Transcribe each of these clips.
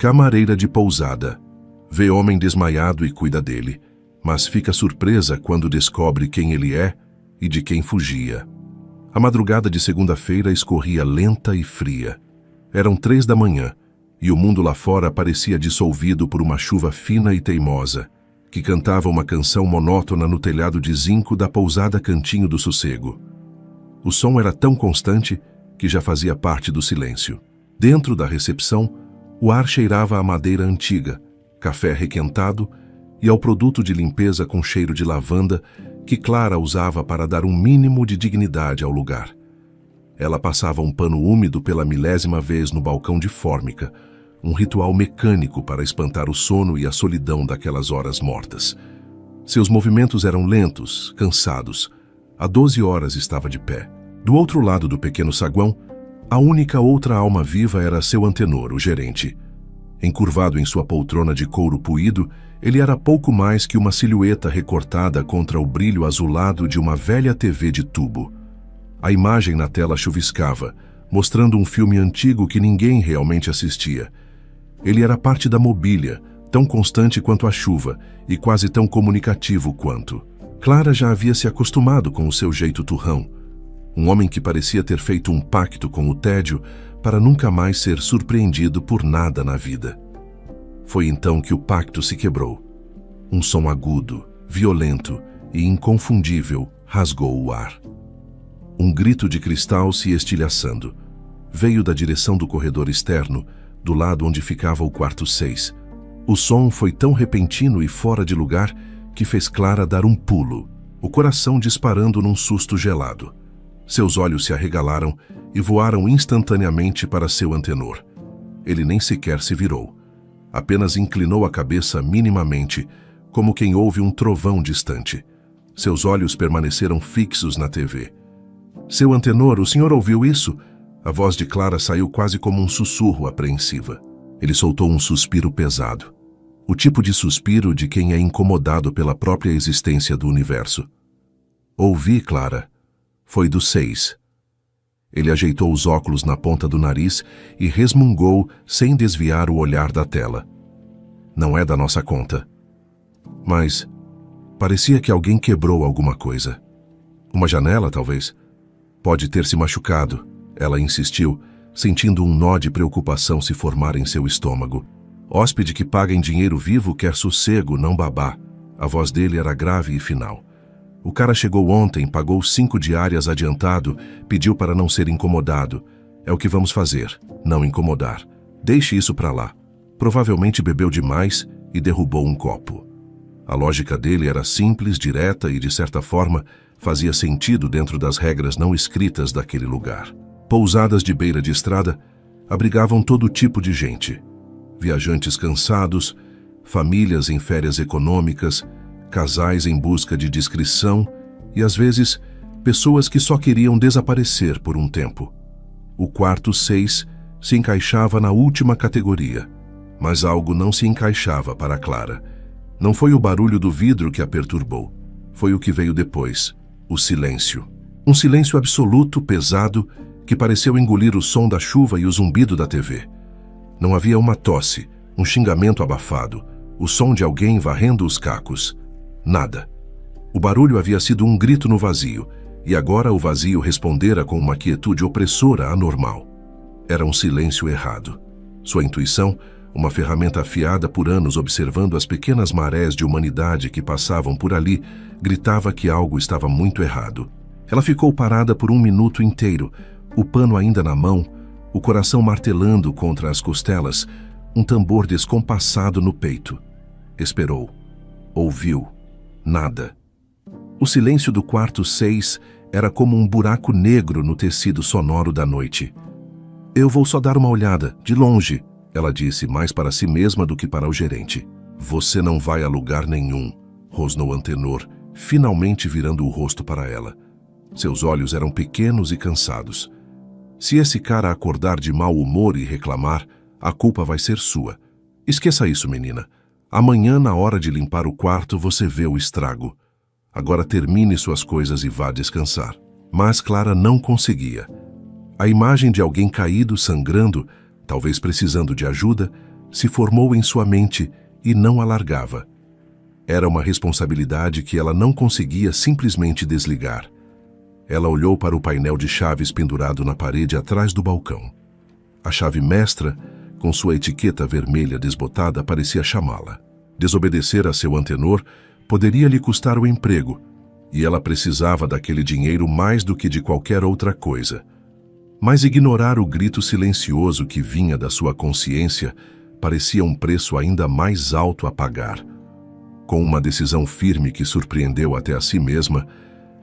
Camareira de pousada. Vê homem desmaiado e cuida dele, mas fica surpresa quando descobre quem ele é e de quem fugia. A madrugada de segunda-feira escorria lenta e fria. Eram 3 da manhã e o mundo lá fora parecia dissolvido por uma chuva fina e teimosa, que cantava uma canção monótona no telhado de zinco da pousada Cantinho do Sossego. O som era tão constante que já fazia parte do silêncio. Dentro da recepção, o ar cheirava a madeira antiga, café requentado e ao produto de limpeza com cheiro de lavanda que Clara usava para dar um mínimo de dignidade ao lugar. Ela passava um pano úmido pela milésima vez no balcão de fórmica, um ritual mecânico para espantar o sono e a solidão daquelas horas mortas. Seus movimentos eram lentos, cansados. Há 12 horas estava de pé. Do outro lado do pequeno saguão, a única outra alma viva era seu antenor, o gerente. Encurvado em sua poltrona de couro puído, ele era pouco mais que uma silhueta recortada contra o brilho azulado de uma velha TV de tubo. A imagem na tela chuviscava, mostrando um filme antigo que ninguém realmente assistia. Ele era parte da mobília, tão constante quanto a chuva e quase tão comunicativo quanto. Clara já havia se acostumado com o seu jeito turrão. Um homem que parecia ter feito um pacto com o tédio para nunca mais ser surpreendido por nada na vida. Foi então que o pacto se quebrou. Um som agudo, violento e inconfundível rasgou o ar. Um grito de cristal se estilhaçando. Veio da direção do corredor externo, do lado onde ficava o quarto 6. O som foi tão repentino e fora de lugar que fez Clara dar um pulo, o coração disparando num susto gelado. Seus olhos se arregalaram e voaram instantaneamente para seu antenor. Ele nem sequer se virou. Apenas inclinou a cabeça minimamente, como quem ouve um trovão distante. Seus olhos permaneceram fixos na TV. Seu antenor, o senhor ouviu isso? A voz de Clara saiu quase como um sussurro apreensiva. Ele soltou um suspiro pesado. O tipo de suspiro de quem é incomodado pela própria existência do universo. Ouvi, Clara. Foi do 6. Ele ajeitou os óculos na ponta do nariz e resmungou sem desviar o olhar da tela. Não é da nossa conta. Mas parecia que alguém quebrou alguma coisa. Uma janela, talvez. Pode ter se machucado, ela insistiu, sentindo um nó de preocupação se formar em seu estômago. Hóspede que paga em dinheiro vivo quer sossego, não babá. A voz dele era grave e final. O cara chegou ontem, pagou 5 diárias adiantado, pediu para não ser incomodado. É o que vamos fazer, não incomodar. Deixe isso para lá. Provavelmente bebeu demais e derrubou um copo. A lógica dele era simples, direta e, de certa forma, fazia sentido dentro das regras não escritas daquele lugar. Pousadas de beira de estrada abrigavam todo tipo de gente. Viajantes cansados, famílias em férias econômicas, casais em busca de discrição e, às vezes, pessoas que só queriam desaparecer por um tempo. O quarto 6 se encaixava na última categoria, mas algo não se encaixava para Clara. Não foi o barulho do vidro que a perturbou. Foi o que veio depois, o silêncio. Um silêncio absoluto, pesado, que pareceu engolir o som da chuva e o zumbido da TV. Não havia uma tosse, um xingamento abafado, o som de alguém varrendo os cacos. Nada. O barulho havia sido um grito no vazio, e agora o vazio respondera com uma quietude opressora anormal. Era um silêncio errado. Sua intuição, uma ferramenta afiada por anos observando as pequenas marés de humanidade que passavam por ali, gritava que algo estava muito errado. Ela ficou parada por 1 minuto inteiro, o pano ainda na mão, o coração martelando contra as costelas, um tambor descompassado no peito. Esperou. Ouviu. Nada. O silêncio do quarto 6 era como um buraco negro no tecido sonoro da noite. Eu vou só dar uma olhada, de longe, ela disse, mais para si mesma do que para o gerente. Você não vai a lugar nenhum, rosnou o antenor, finalmente virando o rosto para ela. Seus olhos eram pequenos e cansados. Se esse cara acordar de mau humor e reclamar, a culpa vai ser sua. Esqueça isso, menina. Amanhã, na hora de limpar o quarto, você vê o estrago. Agora termine suas coisas e vá descansar. Mas Clara não conseguia. A imagem de alguém caído, sangrando, talvez precisando de ajuda, se formou em sua mente e não a largava. Era uma responsabilidade que ela não conseguia simplesmente desligar. Ela olhou para o painel de chaves pendurado na parede atrás do balcão. A chave mestra, com sua etiqueta vermelha desbotada, parecia chamá-la. Desobedecer a seu antenor poderia lhe custar o emprego, e ela precisava daquele dinheiro mais do que de qualquer outra coisa. Mas ignorar o grito silencioso que vinha da sua consciência parecia um preço ainda mais alto a pagar. Com uma decisão firme que surpreendeu até a si mesma,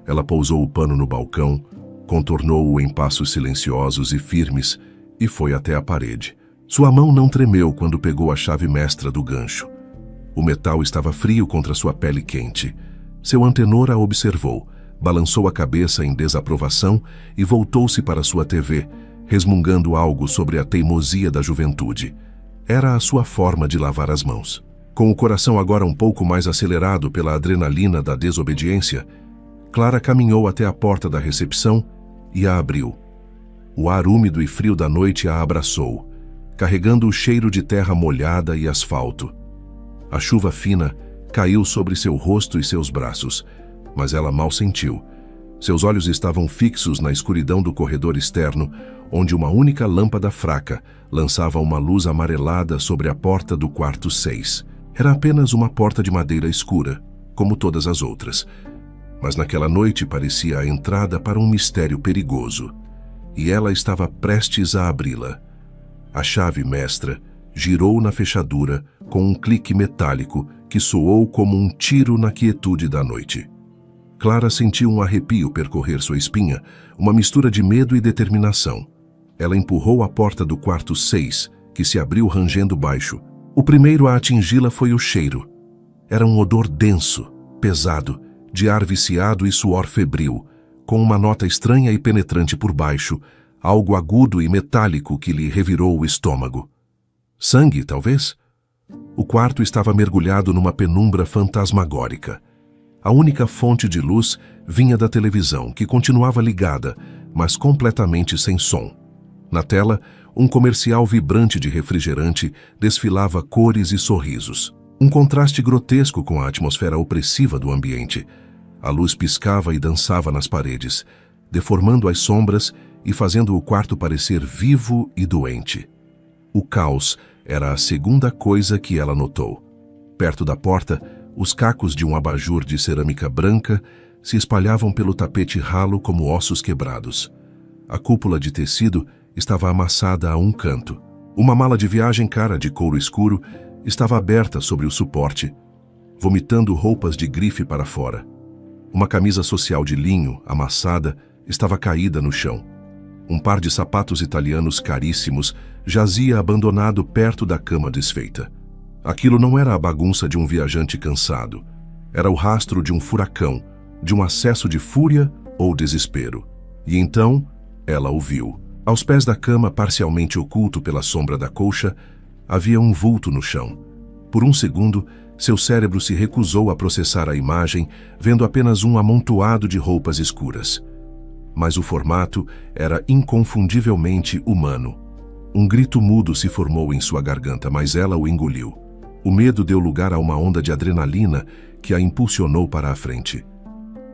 ela pousou o pano no balcão, contornou-o em passos silenciosos e firmes e foi até a parede. Sua mão não tremeu quando pegou a chave mestra do gancho. O metal estava frio contra sua pele quente. Seu antenor a observou, balançou a cabeça em desaprovação e voltou-se para sua TV, resmungando algo sobre a teimosia da juventude. Era a sua forma de lavar as mãos. Com o coração agora um pouco mais acelerado pela adrenalina da desobediência, Clara caminhou até a porta da recepção e a abriu. O ar úmido e frio da noite a abraçou, carregando o cheiro de terra molhada e asfalto. A chuva fina caiu sobre seu rosto e seus braços, mas ela mal sentiu. Seus olhos estavam fixos na escuridão do corredor externo, onde uma única lâmpada fraca lançava uma luz amarelada sobre a porta do quarto 6. Era apenas uma porta de madeira escura, como todas as outras. Mas naquela noite parecia a entrada para um mistério perigoso, e ela estava prestes a abri-la. A chave mestra girou na fechadura com um clique metálico que soou como um tiro na quietude da noite. Clara sentiu um arrepio percorrer sua espinha, uma mistura de medo e determinação. Ela empurrou a porta do quarto 6, que se abriu rangendo baixo. O primeiro a atingi-la foi o cheiro. Era um odor denso, pesado, de ar viciado e suor febril, com uma nota estranha e penetrante por baixo, algo agudo e metálico que lhe revirou o estômago. Sangue, talvez? O quarto estava mergulhado numa penumbra fantasmagórica. A única fonte de luz vinha da televisão, que continuava ligada, mas completamente sem som. Na tela, um comercial vibrante de refrigerante desfilava cores e sorrisos. Um contraste grotesco com a atmosfera opressiva do ambiente. A luz piscava e dançava nas paredes, deformando as sombras e fazendo o quarto parecer vivo e doente. O caos era a segunda coisa que ela notou. Perto da porta, os cacos de um abajur de cerâmica branca se espalhavam pelo tapete ralo como ossos quebrados. A cúpula de tecido estava amassada a um canto. Uma mala de viagem cara de couro escuro estava aberta sobre o suporte, vomitando roupas de grife para fora. Uma camisa social de linho, amassada, estava caída no chão. Um par de sapatos italianos caríssimos jazia abandonado perto da cama desfeita. Aquilo não era a bagunça de um viajante cansado. Era o rastro de um furacão, de um acesso de fúria ou desespero. E então, ela o viu. Aos pés da cama, parcialmente oculto pela sombra da colcha, havia um vulto no chão. Por um segundo, seu cérebro se recusou a processar a imagem, vendo apenas um amontoado de roupas escuras. Mas o formato era inconfundivelmente humano. Um grito mudo se formou em sua garganta, mas ela o engoliu. O medo deu lugar a uma onda de adrenalina que a impulsionou para a frente.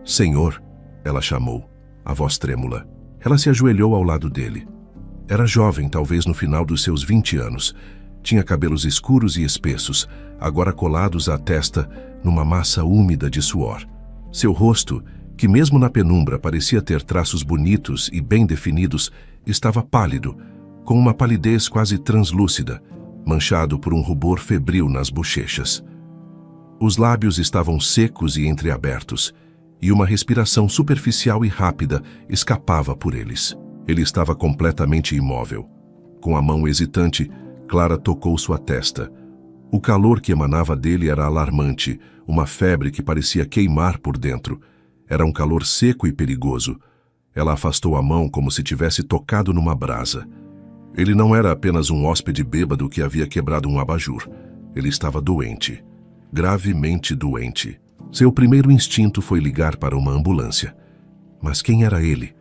"Senhor", ela chamou, a voz trêmula. Ela se ajoelhou ao lado dele. Era jovem, talvez no final dos seus 20 anos. Tinha cabelos escuros e espessos, agora colados à testa numa massa úmida de suor. Seu rosto, que mesmo na penumbra parecia ter traços bonitos e bem definidos, estava pálido, com uma palidez quase translúcida, manchado por um rubor febril nas bochechas. Os lábios estavam secos e entreabertos, e uma respiração superficial e rápida escapava por eles. Ele estava completamente imóvel. Com a mão hesitante, Clara tocou sua testa. O calor que emanava dele era alarmante, uma febre que parecia queimar por dentro. Era um calor seco e perigoso. Ela afastou a mão como se tivesse tocado numa brasa. Ele não era apenas um hóspede bêbado que havia quebrado um abajur. Ele estava doente. Gravemente doente. Seu primeiro instinto foi ligar para uma ambulância. Mas quem era ele?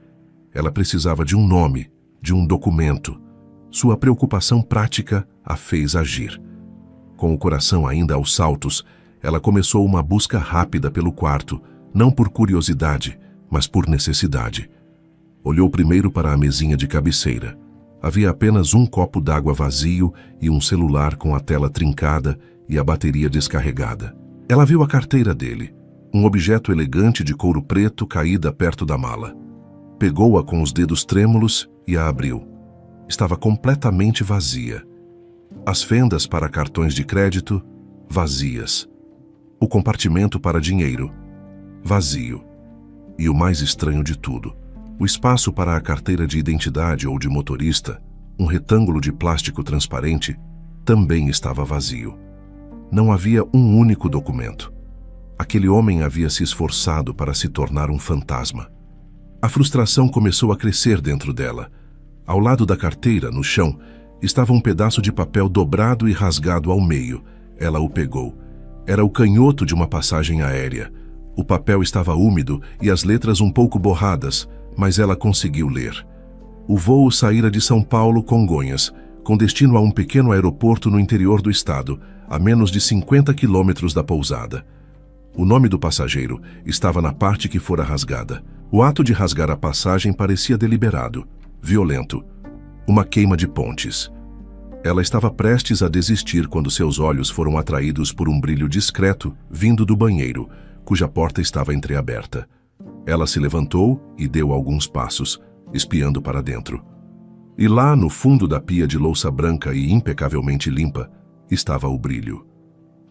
Ela precisava de um nome, de um documento. Sua preocupação prática a fez agir. Com o coração ainda aos saltos, ela começou uma busca rápida pelo quarto, não por curiosidade, mas por necessidade. Olhou primeiro para a mesinha de cabeceira. Havia apenas um copo d'água vazio e um celular com a tela trincada e a bateria descarregada. Ela viu a carteira dele, um objeto elegante de couro preto caída perto da mala. Pegou-a com os dedos trêmulos e a abriu. Estava completamente vazia. As fendas para cartões de crédito, vazias. O compartimento para dinheiro, vazio. E o mais estranho de tudo, o espaço para a carteira de identidade ou de motorista, um retângulo de plástico transparente, também estava vazio. Não havia um único documento. Aquele homem havia se esforçado para se tornar um fantasma. A frustração começou a crescer dentro dela. Ao lado da carteira, no chão, estava um pedaço de papel dobrado e rasgado ao meio. Ela o pegou. Era o canhoto de uma passagem aérea. O papel estava úmido e as letras um pouco borradas, mas ela conseguiu ler. O voo saíra de São Paulo, Congonhas, com destino a um pequeno aeroporto no interior do estado, a menos de 50 quilômetros da pousada. O nome do passageiro estava na parte que fora rasgada. O ato de rasgar a passagem parecia deliberado, violento. Uma queima de pontes. Ela estava prestes a desistir quando seus olhos foram atraídos por um brilho discreto vindo do banheiro, cuja porta estava entreaberta. Ela se levantou e deu alguns passos, espiando para dentro. E lá, no fundo da pia de louça branca e impecavelmente limpa, estava o brilho.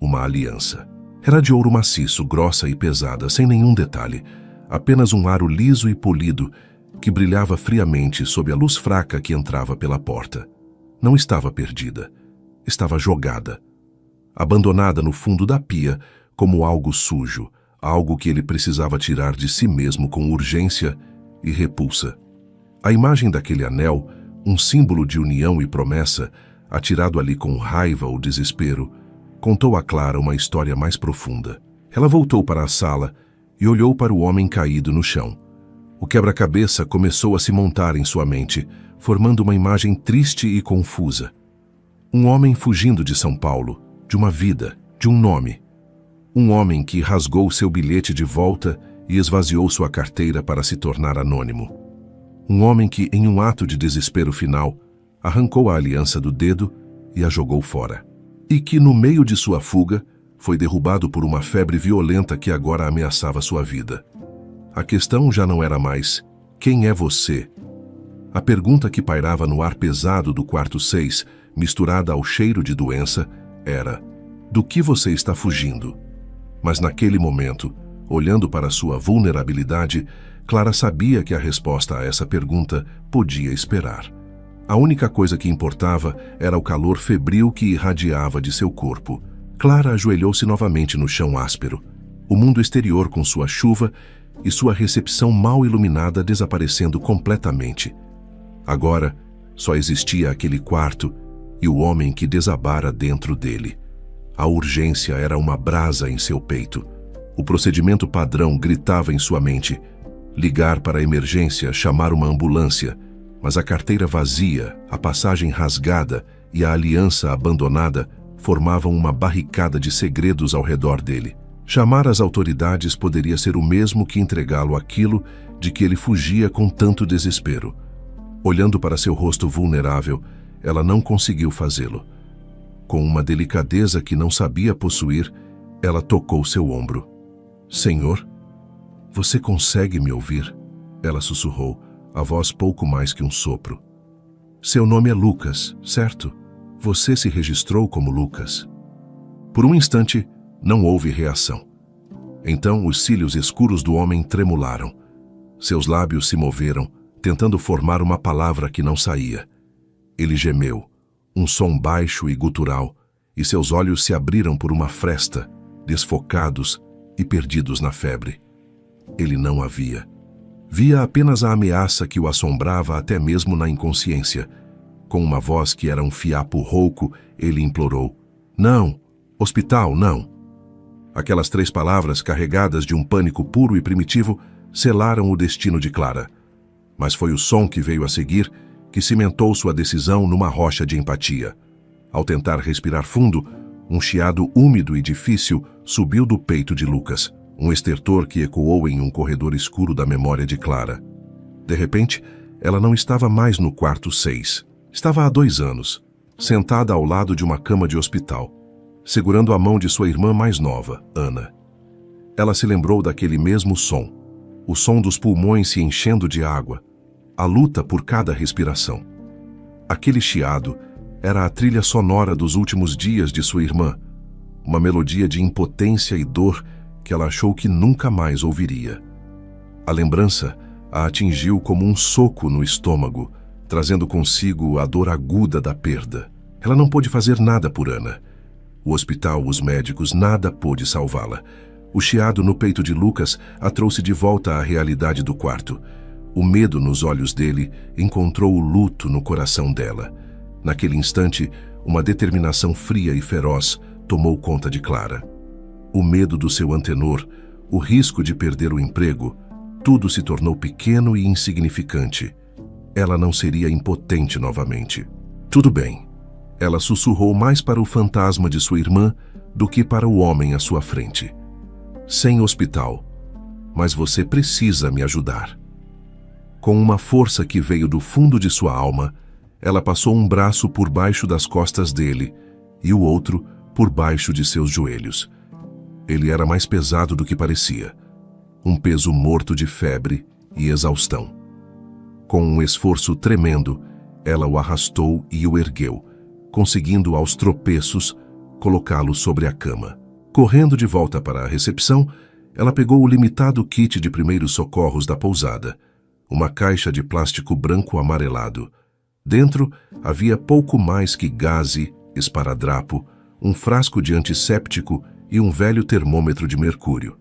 Uma aliança. Era de ouro maciço, grossa e pesada, sem nenhum detalhe. Apenas um aro liso e polido que brilhava friamente sob a luz fraca que entrava pela porta. Não estava perdida. Estava jogada. Abandonada no fundo da pia como algo sujo, algo que ele precisava tirar de si mesmo com urgência e repulsa. A imagem daquele anel, um símbolo de união e promessa, atirado ali com raiva ou desespero, contou a Clara uma história mais profunda. Ela voltou para a sala e olhou para o homem caído no chão. O quebra-cabeça começou a se montar em sua mente, formando uma imagem triste e confusa. Um homem fugindo de São Paulo, de uma vida, de um nome. Um homem que rasgou seu bilhete de volta e esvaziou sua carteira para se tornar anônimo. Um homem que, em um ato de desespero final, arrancou a aliança do dedo e a jogou fora. E que, no meio de sua fuga, foi derrubado por uma febre violenta que agora ameaçava sua vida. A questão já não era mais, quem é você? A pergunta que pairava no ar pesado do quarto 6, misturada ao cheiro de doença, era, do que você está fugindo? Mas naquele momento, olhando para sua vulnerabilidade, Clara sabia que a resposta a essa pergunta podia esperar. A única coisa que importava era o calor febril que irradiava de seu corpo. Clara ajoelhou-se novamente no chão áspero, o mundo exterior com sua chuva e sua recepção mal iluminada desaparecendo completamente. Agora, só existia aquele quarto e o homem que desabara dentro dele. A urgência era uma brasa em seu peito. O procedimento padrão gritava em sua mente. Ligar para a emergência, chamar uma ambulância. Mas a carteira vazia, a passagem rasgada e a aliança abandonada formavam uma barricada de segredos ao redor dele. Chamar as autoridades poderia ser o mesmo que entregá-lo aquilo de que ele fugia com tanto desespero. Olhando para seu rosto vulnerável, ela não conseguiu fazê-lo. Com uma delicadeza que não sabia possuir, ela tocou seu ombro. Senhor, você consegue me ouvir? Ela sussurrou, a voz pouco mais que um sopro. Seu nome é Lucas, certo? Você se registrou como Lucas. Por um instante, não houve reação. Então os cílios escuros do homem tremularam. Seus lábios se moveram, tentando formar uma palavra que não saía. Ele gemeu, um som baixo e gutural, e seus olhos se abriram por uma fresta, desfocados e perdidos na febre. Ele não a via. Via apenas a ameaça que o assombrava até mesmo na inconsciência. Com uma voz que era um fiapo rouco, ele implorou: Não! Hospital, não! Aquelas 3 palavras, carregadas de um pânico puro e primitivo, selaram o destino de Clara. Mas foi o som que veio a seguir que cimentou sua decisão numa rocha de empatia. Ao tentar respirar fundo, um chiado úmido e difícil subiu do peito de Lucas, um estertor que ecoou em um corredor escuro da memória de Clara. De repente, ela não estava mais no quarto 6. Estava há 2 anos, sentada ao lado de uma cama de hospital, segurando a mão de sua irmã mais nova, Ana. Ela se lembrou daquele mesmo som, o som dos pulmões se enchendo de água, a luta por cada respiração. Aquele chiado era a trilha sonora dos últimos dias de sua irmã, uma melodia de impotência e dor que ela achou que nunca mais ouviria. A lembrança a atingiu como um soco no estômago, trazendo consigo a dor aguda da perda. Ela não pôde fazer nada por Ana. O hospital, os médicos, nada pôde salvá-la. O chiado no peito de Lucas a trouxe de volta à realidade do quarto. O medo nos olhos dele encontrou o luto no coração dela. Naquele instante, uma determinação fria e feroz tomou conta de Clara. O medo do seu antenor, o risco de perder o emprego, tudo se tornou pequeno e insignificante. Ela não seria impotente novamente. Tudo bem. Ela sussurrou mais para o fantasma de sua irmã do que para o homem à sua frente. Sem hospital, mas você precisa me ajudar. Com uma força que veio do fundo de sua alma, ela passou um braço por baixo das costas dele e o outro por baixo de seus joelhos. Ele era mais pesado do que parecia, um peso morto de febre e exaustão. Com um esforço tremendo, ela o arrastou e o ergueu, conseguindo aos tropeços colocá-lo sobre a cama. Correndo de volta para a recepção, ela pegou o limitado kit de primeiros socorros da pousada, uma caixa de plástico branco amarelado. Dentro havia pouco mais que gaze, esparadrapo, um frasco de antisséptico e um velho termômetro de mercúrio.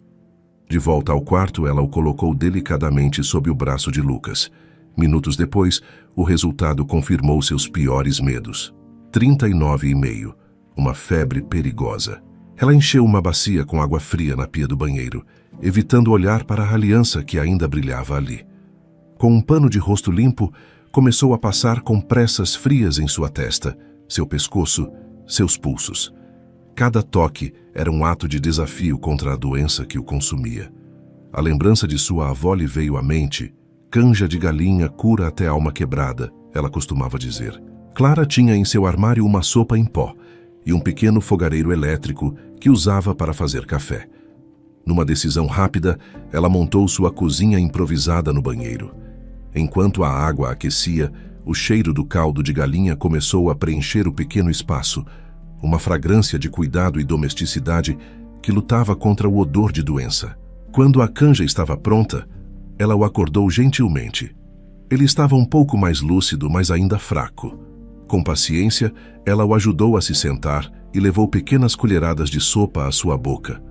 De volta ao quarto, ela o colocou delicadamente sob o braço de Lucas. Minutos depois, o resultado confirmou seus piores medos. 39,5, uma febre perigosa. Ela encheu uma bacia com água fria na pia do banheiro, evitando olhar para a aliança que ainda brilhava ali. Com um pano de rosto limpo, começou a passar compressas frias em sua testa, seu pescoço, seus pulsos. Cada toque era um ato de desafio contra a doença que o consumia. A lembrança de sua avó lhe veio à mente. Canja de galinha cura até a alma quebrada, ela costumava dizer. Clara tinha em seu armário uma sopa em pó e um pequeno fogareiro elétrico que usava para fazer café. Numa decisão rápida, ela montou sua cozinha improvisada no banheiro. Enquanto a água aquecia, o cheiro do caldo de galinha começou a preencher o pequeno espaço, uma fragrância de cuidado e domesticidade que lutava contra o odor de doença. Quando a canja estava pronta, ela o acordou gentilmente. Ele estava um pouco mais lúcido, mas ainda fraco. Com paciência, ela o ajudou a se sentar e levou pequenas colheradas de sopa à sua boca.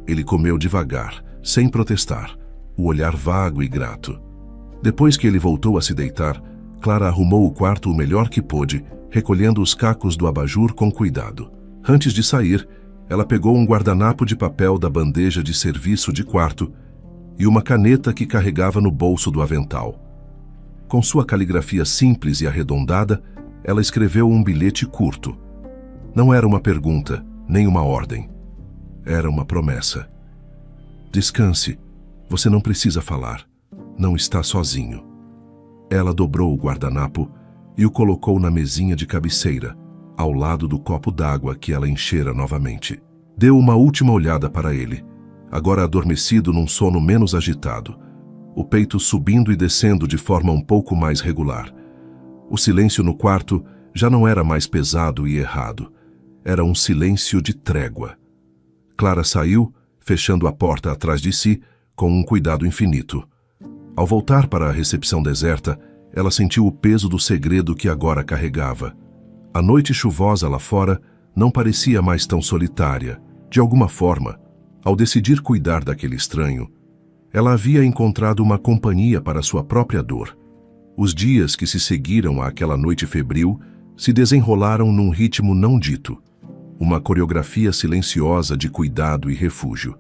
Ele comeu devagar, sem protestar, o olhar vago e grato. Depois que ele voltou a se deitar, Clara arrumou o quarto o melhor que pôde, recolhendo os cacos do abajur com cuidado. Antes de sair, ela pegou um guardanapo de papel da bandeja de serviço de quarto e uma caneta que carregava no bolso do avental. Com sua caligrafia simples e arredondada, ela escreveu um bilhete curto. Não era uma pergunta, nem uma ordem. Era uma promessa. Descanse. Você não precisa falar. Não está sozinho. Ela dobrou o guardanapo e o colocou na mesinha de cabeceira, ao lado do copo d'água que ela enchera novamente. Deu uma última olhada para ele, agora adormecido num sono menos agitado, o peito subindo e descendo de forma um pouco mais regular. O silêncio no quarto já não era mais pesado e errado. Era um silêncio de trégua. Clara saiu, fechando a porta atrás de si, com um cuidado infinito. Ao voltar para a recepção deserta, ela sentiu o peso do segredo que agora carregava. A noite chuvosa lá fora não parecia mais tão solitária. De alguma forma, ao decidir cuidar daquele estranho, ela havia encontrado uma companhia para sua própria dor. Os dias que se seguiram àquela noite febril se desenrolaram num ritmo não dito, uma coreografia silenciosa de cuidado e refúgio.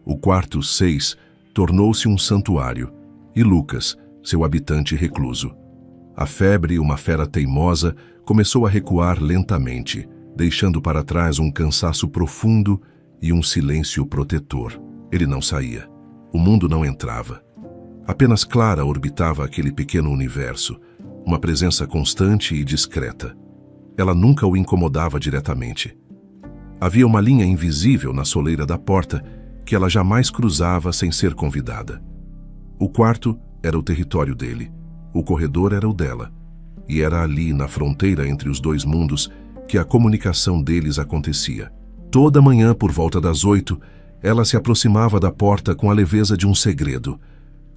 O quarto 6 tornou-se um santuário, e Lucas, seu habitante recluso. A febre, uma fera teimosa, começou a recuar lentamente, deixando para trás um cansaço profundo e um silêncio protetor. Ele não saía. O mundo não entrava. Apenas Clara orbitava aquele pequeno universo, uma presença constante e discreta. Ela nunca o incomodava diretamente. Havia uma linha invisível na soleira da porta que ela jamais cruzava sem ser convidada. O quarto era o território dele, o corredor era o dela, e era ali, na fronteira entre os dois mundos, que a comunicação deles acontecia. Toda manhã, por volta das 8, ela se aproximava da porta com a leveza de um segredo.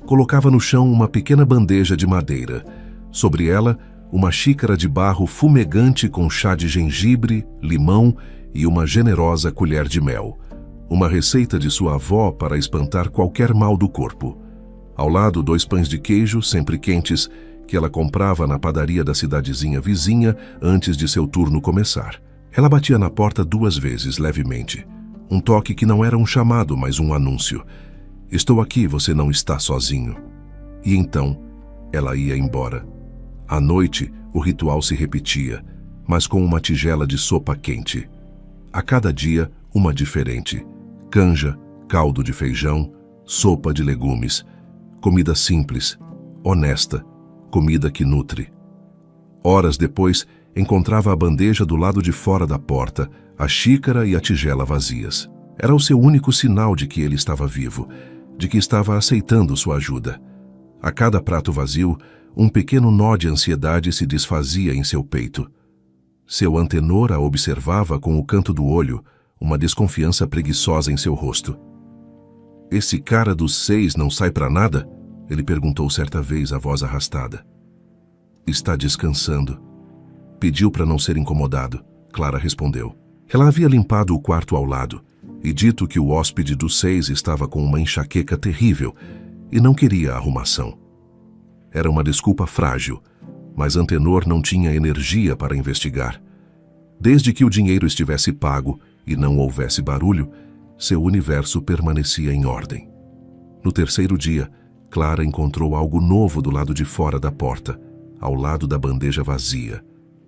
Colocava no chão uma pequena bandeja de madeira. Sobre ela, uma xícara de barro fumegante com chá de gengibre, limão e uma generosa colher de mel. Uma receita de sua avó para espantar qualquer mal do corpo. Ao lado, 2 pães de queijo, sempre quentes, que ela comprava na padaria da cidadezinha vizinha antes de seu turno começar. Ela batia na porta 2 vezes, levemente. Um toque que não era um chamado, mas um anúncio. Estou aqui, você não está sozinho. E então, ela ia embora. À noite, o ritual se repetia, mas com uma tigela de sopa quente. A cada dia, uma diferente. Canja, caldo de feijão, sopa de legumes. Comida simples, honesta, comida que nutre. Horas depois, encontrava a bandeja do lado de fora da porta, a xícara e a tigela vazias. Era o seu único sinal de que ele estava vivo, de que estava aceitando sua ajuda. A cada prato vazio, um pequeno nó de ansiedade se desfazia em seu peito. Seu antenor a observava com o canto do olho, uma desconfiança preguiçosa em seu rosto. Esse cara dos 6 não sai para nada? Ele perguntou certa vez, a voz arrastada. Está descansando. Pediu para não ser incomodado. Clara respondeu. Ela havia limpado o quarto ao lado e dito que o hóspede dos 6 estava com uma enxaqueca terrível e não queria arrumação. Era uma desculpa frágil, mas Antenor não tinha energia para investigar. Desde que o dinheiro estivesse pago e não houvesse barulho, seu universo permanecia em ordem. No terceiro dia, Clara encontrou algo novo do lado de fora da porta, ao lado da bandeja vazia.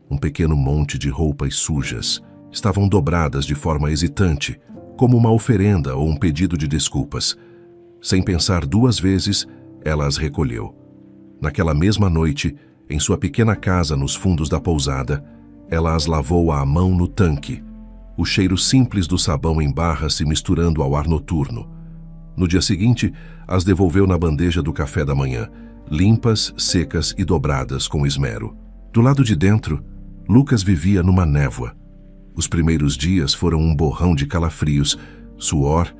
Um pequeno monte de roupas sujas. Estavam dobradas de forma hesitante, como uma oferenda ou um pedido de desculpas. Sem pensar 2 vezes, ela as recolheu. Naquela mesma noite, em sua pequena casa nos fundos da pousada, ela as lavou à mão no tanque, o cheiro simples do sabão em barra se misturando ao ar noturno. No dia seguinte, as devolveu na bandeja do café da manhã, limpas, secas e dobradas com esmero. Do lado de dentro, Lucas vivia numa névoa. Os primeiros dias foram um borrão de calafrios, suor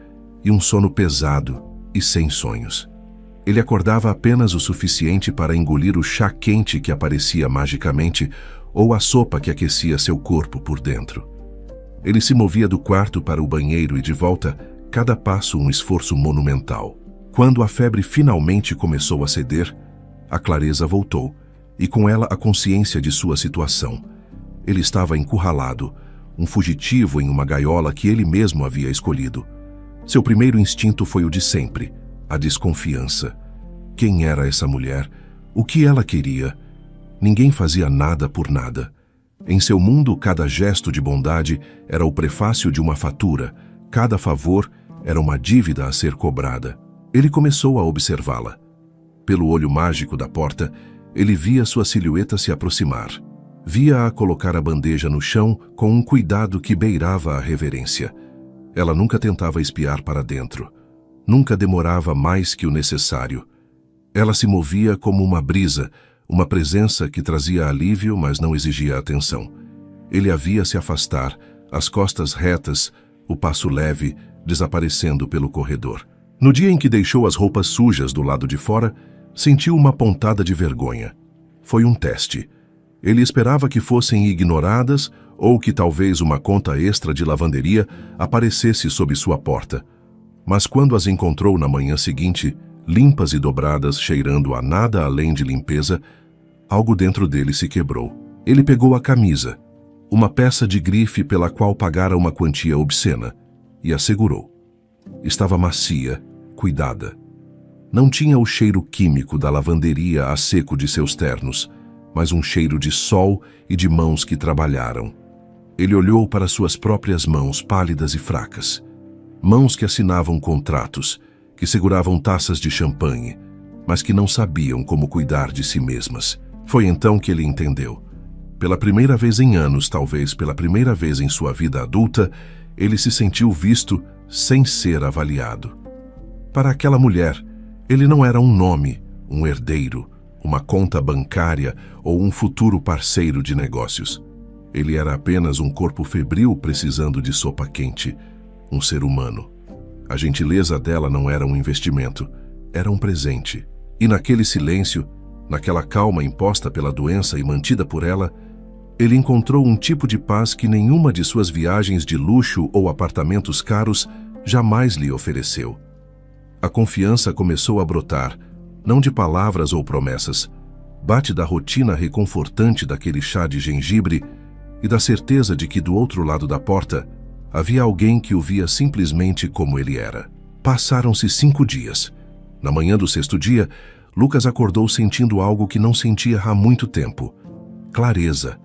e um sono pesado e sem sonhos. Ele acordava apenas o suficiente para engolir o chá quente que aparecia magicamente ou a sopa que aquecia seu corpo por dentro. Ele se movia do quarto para o banheiro e de volta, cada passo um esforço monumental. Quando a febre finalmente começou a ceder, a clareza voltou, e com ela a consciência de sua situação. Ele estava encurralado, um fugitivo em uma gaiola que ele mesmo havia escolhido. Seu primeiro instinto foi o de sempre, a desconfiança. Quem era essa mulher? O que ela queria? Ninguém fazia nada por nada. Em seu mundo, cada gesto de bondade era o prefácio de uma fatura, cada favor era uma dívida a ser cobrada. Ele começou a observá-la. Pelo olho mágico da porta, ele via sua silhueta se aproximar. Via-a colocar a bandeja no chão com um cuidado que beirava a reverência. Ela nunca tentava espiar para dentro. Nunca demorava mais que o necessário. Ela se movia como uma brisa, uma presença que trazia alívio, mas não exigia atenção. Ele a via se afastar, as costas retas, o passo leve, desaparecendo pelo corredor. No dia em que deixou as roupas sujas do lado de fora, sentiu uma pontada de vergonha. Foi um teste. Ele esperava que fossem ignoradas ou que talvez uma conta extra de lavanderia aparecesse sob sua porta. Mas quando as encontrou na manhã seguinte, limpas e dobradas, cheirando a nada além de limpeza, algo dentro dele se quebrou. Ele pegou a camisa, uma peça de grife pela qual pagara uma quantia obscena, e a segurou. Estava macia, cuidada. Não tinha o cheiro químico da lavanderia a seco de seus ternos. mas um cheiro de sol e de mãos que trabalharam. Ele olhou para suas próprias mãos pálidas e fracas. Mãos que assinavam contratos, que seguravam taças de champanhe, mas que não sabiam como cuidar de si mesmas. Foi então que ele entendeu. Pela primeira vez em anos, talvez pela primeira vez em sua vida adulta, ele se sentiu visto sem ser avaliado. Para aquela mulher, ele não era um nome, um herdeiro, uma conta bancária ou um futuro parceiro de negócios. Ele era apenas um corpo febril precisando de sopa quente, um ser humano. A gentileza dela não era um investimento, era um presente. E naquele silêncio, naquela calma imposta pela doença e mantida por ela, ele encontrou um tipo de paz que nenhuma de suas viagens de luxo ou apartamentos caros jamais lhe ofereceu. A confiança começou a brotar, não de palavras ou promessas, bate da rotina reconfortante daquele chá de gengibre e da certeza de que do outro lado da porta havia alguém que o via simplesmente como ele era. Passaram-se 5 dias. Na manhã do 6º dia, Lucas acordou sentindo algo que não sentia há muito tempo: clareza.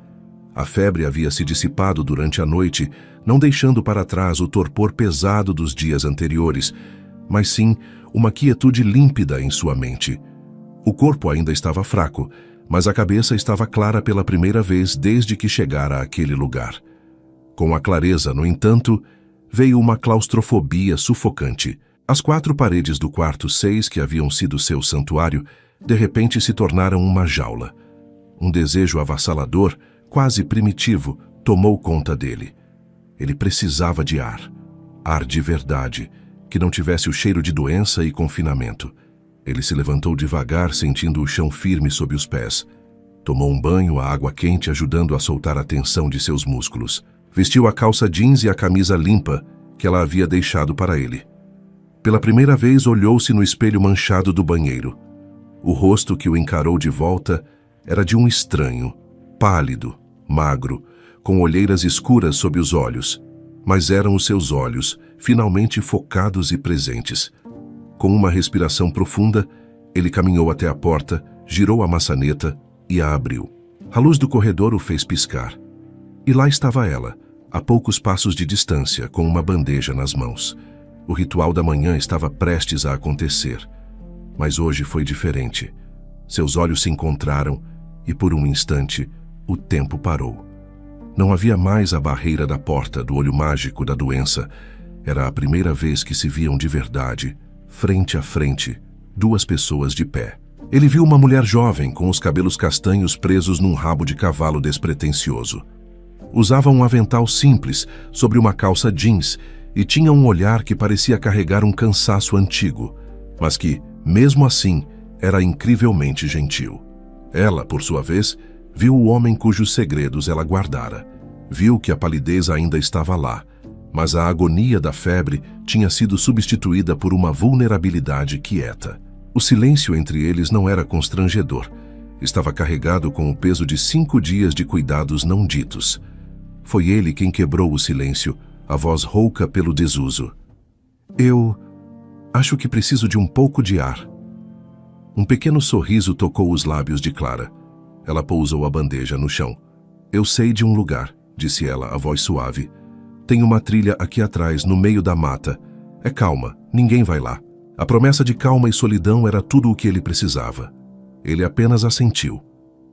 A febre havia se dissipado durante a noite, não deixando para trás o torpor pesado dos dias anteriores, mas sim uma quietude límpida em sua mente. O corpo ainda estava fraco, mas a cabeça estava clara pela primeira vez desde que chegara àquele lugar. Com a clareza, no entanto, veio uma claustrofobia sufocante. As 4 paredes do quarto 6, que haviam sido seu santuário, de repente se tornaram uma jaula. Um desejo avassalador, quase primitivo, tomou conta dele. Ele precisava de ar. Ar de verdade, que não tivesse o cheiro de doença e confinamento. Ele se levantou devagar, sentindo o chão firme sob os pés. Tomou um banho, a água quente ajudando a soltar a tensão de seus músculos. Vestiu a calça jeans e a camisa limpa que ela havia deixado para ele. Pela primeira vez olhou-se no espelho manchado do banheiro. O rosto que o encarou de volta era de um estranho, pálido, magro, com olheiras escuras sob os olhos, mas eram os seus olhos, finalmente focados e presentes. Com uma respiração profunda, ele caminhou até a porta, girou a maçaneta e a abriu. A luz do corredor o fez piscar. E lá estava ela, a poucos passos de distância, com uma bandeja nas mãos. O ritual da manhã estava prestes a acontecer. Mas hoje foi diferente. Seus olhos se encontraram e, por um instante, o tempo parou. Não havia mais a barreira da porta do olho mágico da doença. Era a primeira vez que se viam de verdade, frente a frente, 2 pessoas de pé. Ele viu uma mulher jovem com os cabelos castanhos presos num rabo de cavalo despretensioso. Usava um avental simples sobre uma calça jeans e tinha um olhar que parecia carregar um cansaço antigo, mas que, mesmo assim, era incrivelmente gentil. Ela, por sua vez, viu o homem cujos segredos ela guardara. Viu que a palidez ainda estava lá, mas a agonia da febre tinha sido substituída por uma vulnerabilidade quieta. O silêncio entre eles não era constrangedor. Estava carregado com o peso de 5 dias de cuidados não ditos. Foi ele quem quebrou o silêncio, a voz rouca pelo desuso. Eu acho que preciso de um pouco de ar. Um pequeno sorriso tocou os lábios de Clara. Ela pousou a bandeja no chão. Eu sei de um lugar, disse ela, a voz suave. Tem uma trilha aqui atrás, no meio da mata. É calma, ninguém vai lá. A promessa de calma e solidão era tudo o que ele precisava. Ele apenas assentiu.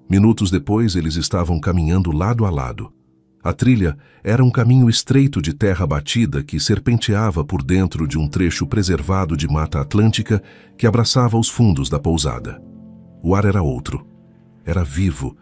Minutos depois, eles estavam caminhando lado a lado. A trilha era um caminho estreito de terra batida que serpenteava por dentro de um trecho preservado de mata atlântica que abraçava os fundos da pousada. O ar era outro. Era vivo.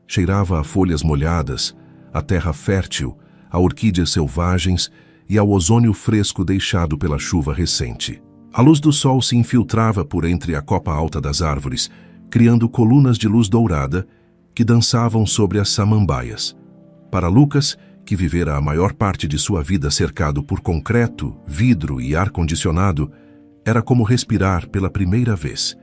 Cheirava a folhas molhadas, a terra fértil, a orquídeas selvagens e ao ozônio fresco deixado pela chuva recente. A luz do sol se infiltrava por entre a copa alta das árvores, criando colunas de luz dourada que dançavam sobre as samambaias. Para Lucas, que vivera a maior parte de sua vida cercado por concreto, vidro e ar-condicionado, era como respirar pela primeira vez.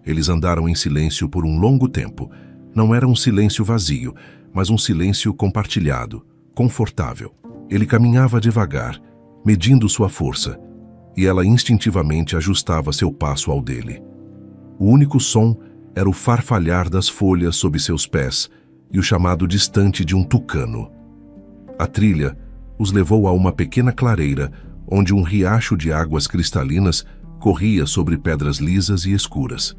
Eles andaram em silêncio por um longo tempo. Não era um silêncio vazio, mas um silêncio compartilhado, confortável. Ele caminhava devagar, medindo sua força, e ela instintivamente ajustava seu passo ao dele. O único som era o farfalhar das folhas sob seus pés e o chamado distante de um tucano. A trilha os levou a uma pequena clareira, onde um riacho de águas cristalinas corria sobre pedras lisas e escuras.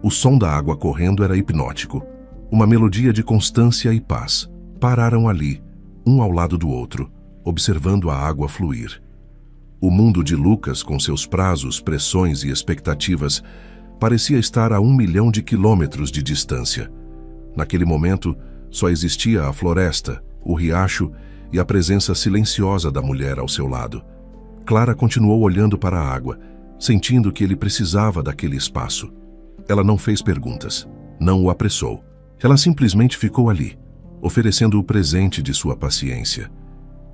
O som da água correndo era hipnótico, uma melodia de constância e paz. Pararam ali, um ao lado do outro, observando a água fluir. O mundo de Lucas, com seus prazos, pressões e expectativas, parecia estar a 1 milhão de quilômetros de distância. Naquele momento, só existia a floresta, o riacho e a presença silenciosa da mulher ao seu lado. Clara continuou olhando para a água, sentindo que ele precisava daquele espaço. Ela não fez perguntas, não o apressou. Ela simplesmente ficou ali, oferecendo o presente de sua paciência.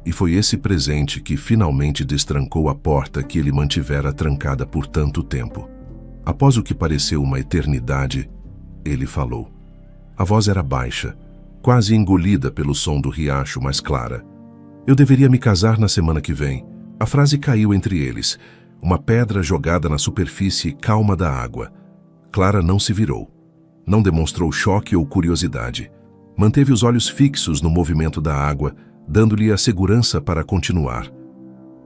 E foi esse presente que finalmente destrancou a porta que ele mantivera trancada por tanto tempo. Após o que pareceu uma eternidade, ele falou. A voz era baixa, quase engolida pelo som do riacho, mais clara. Eu deveria me casar na semana que vem. A frase caiu entre eles, uma pedra jogada na superfície calma da água. Clara não se virou. Não demonstrou choque ou curiosidade. Manteve os olhos fixos no movimento da água, dando-lhe a segurança para continuar.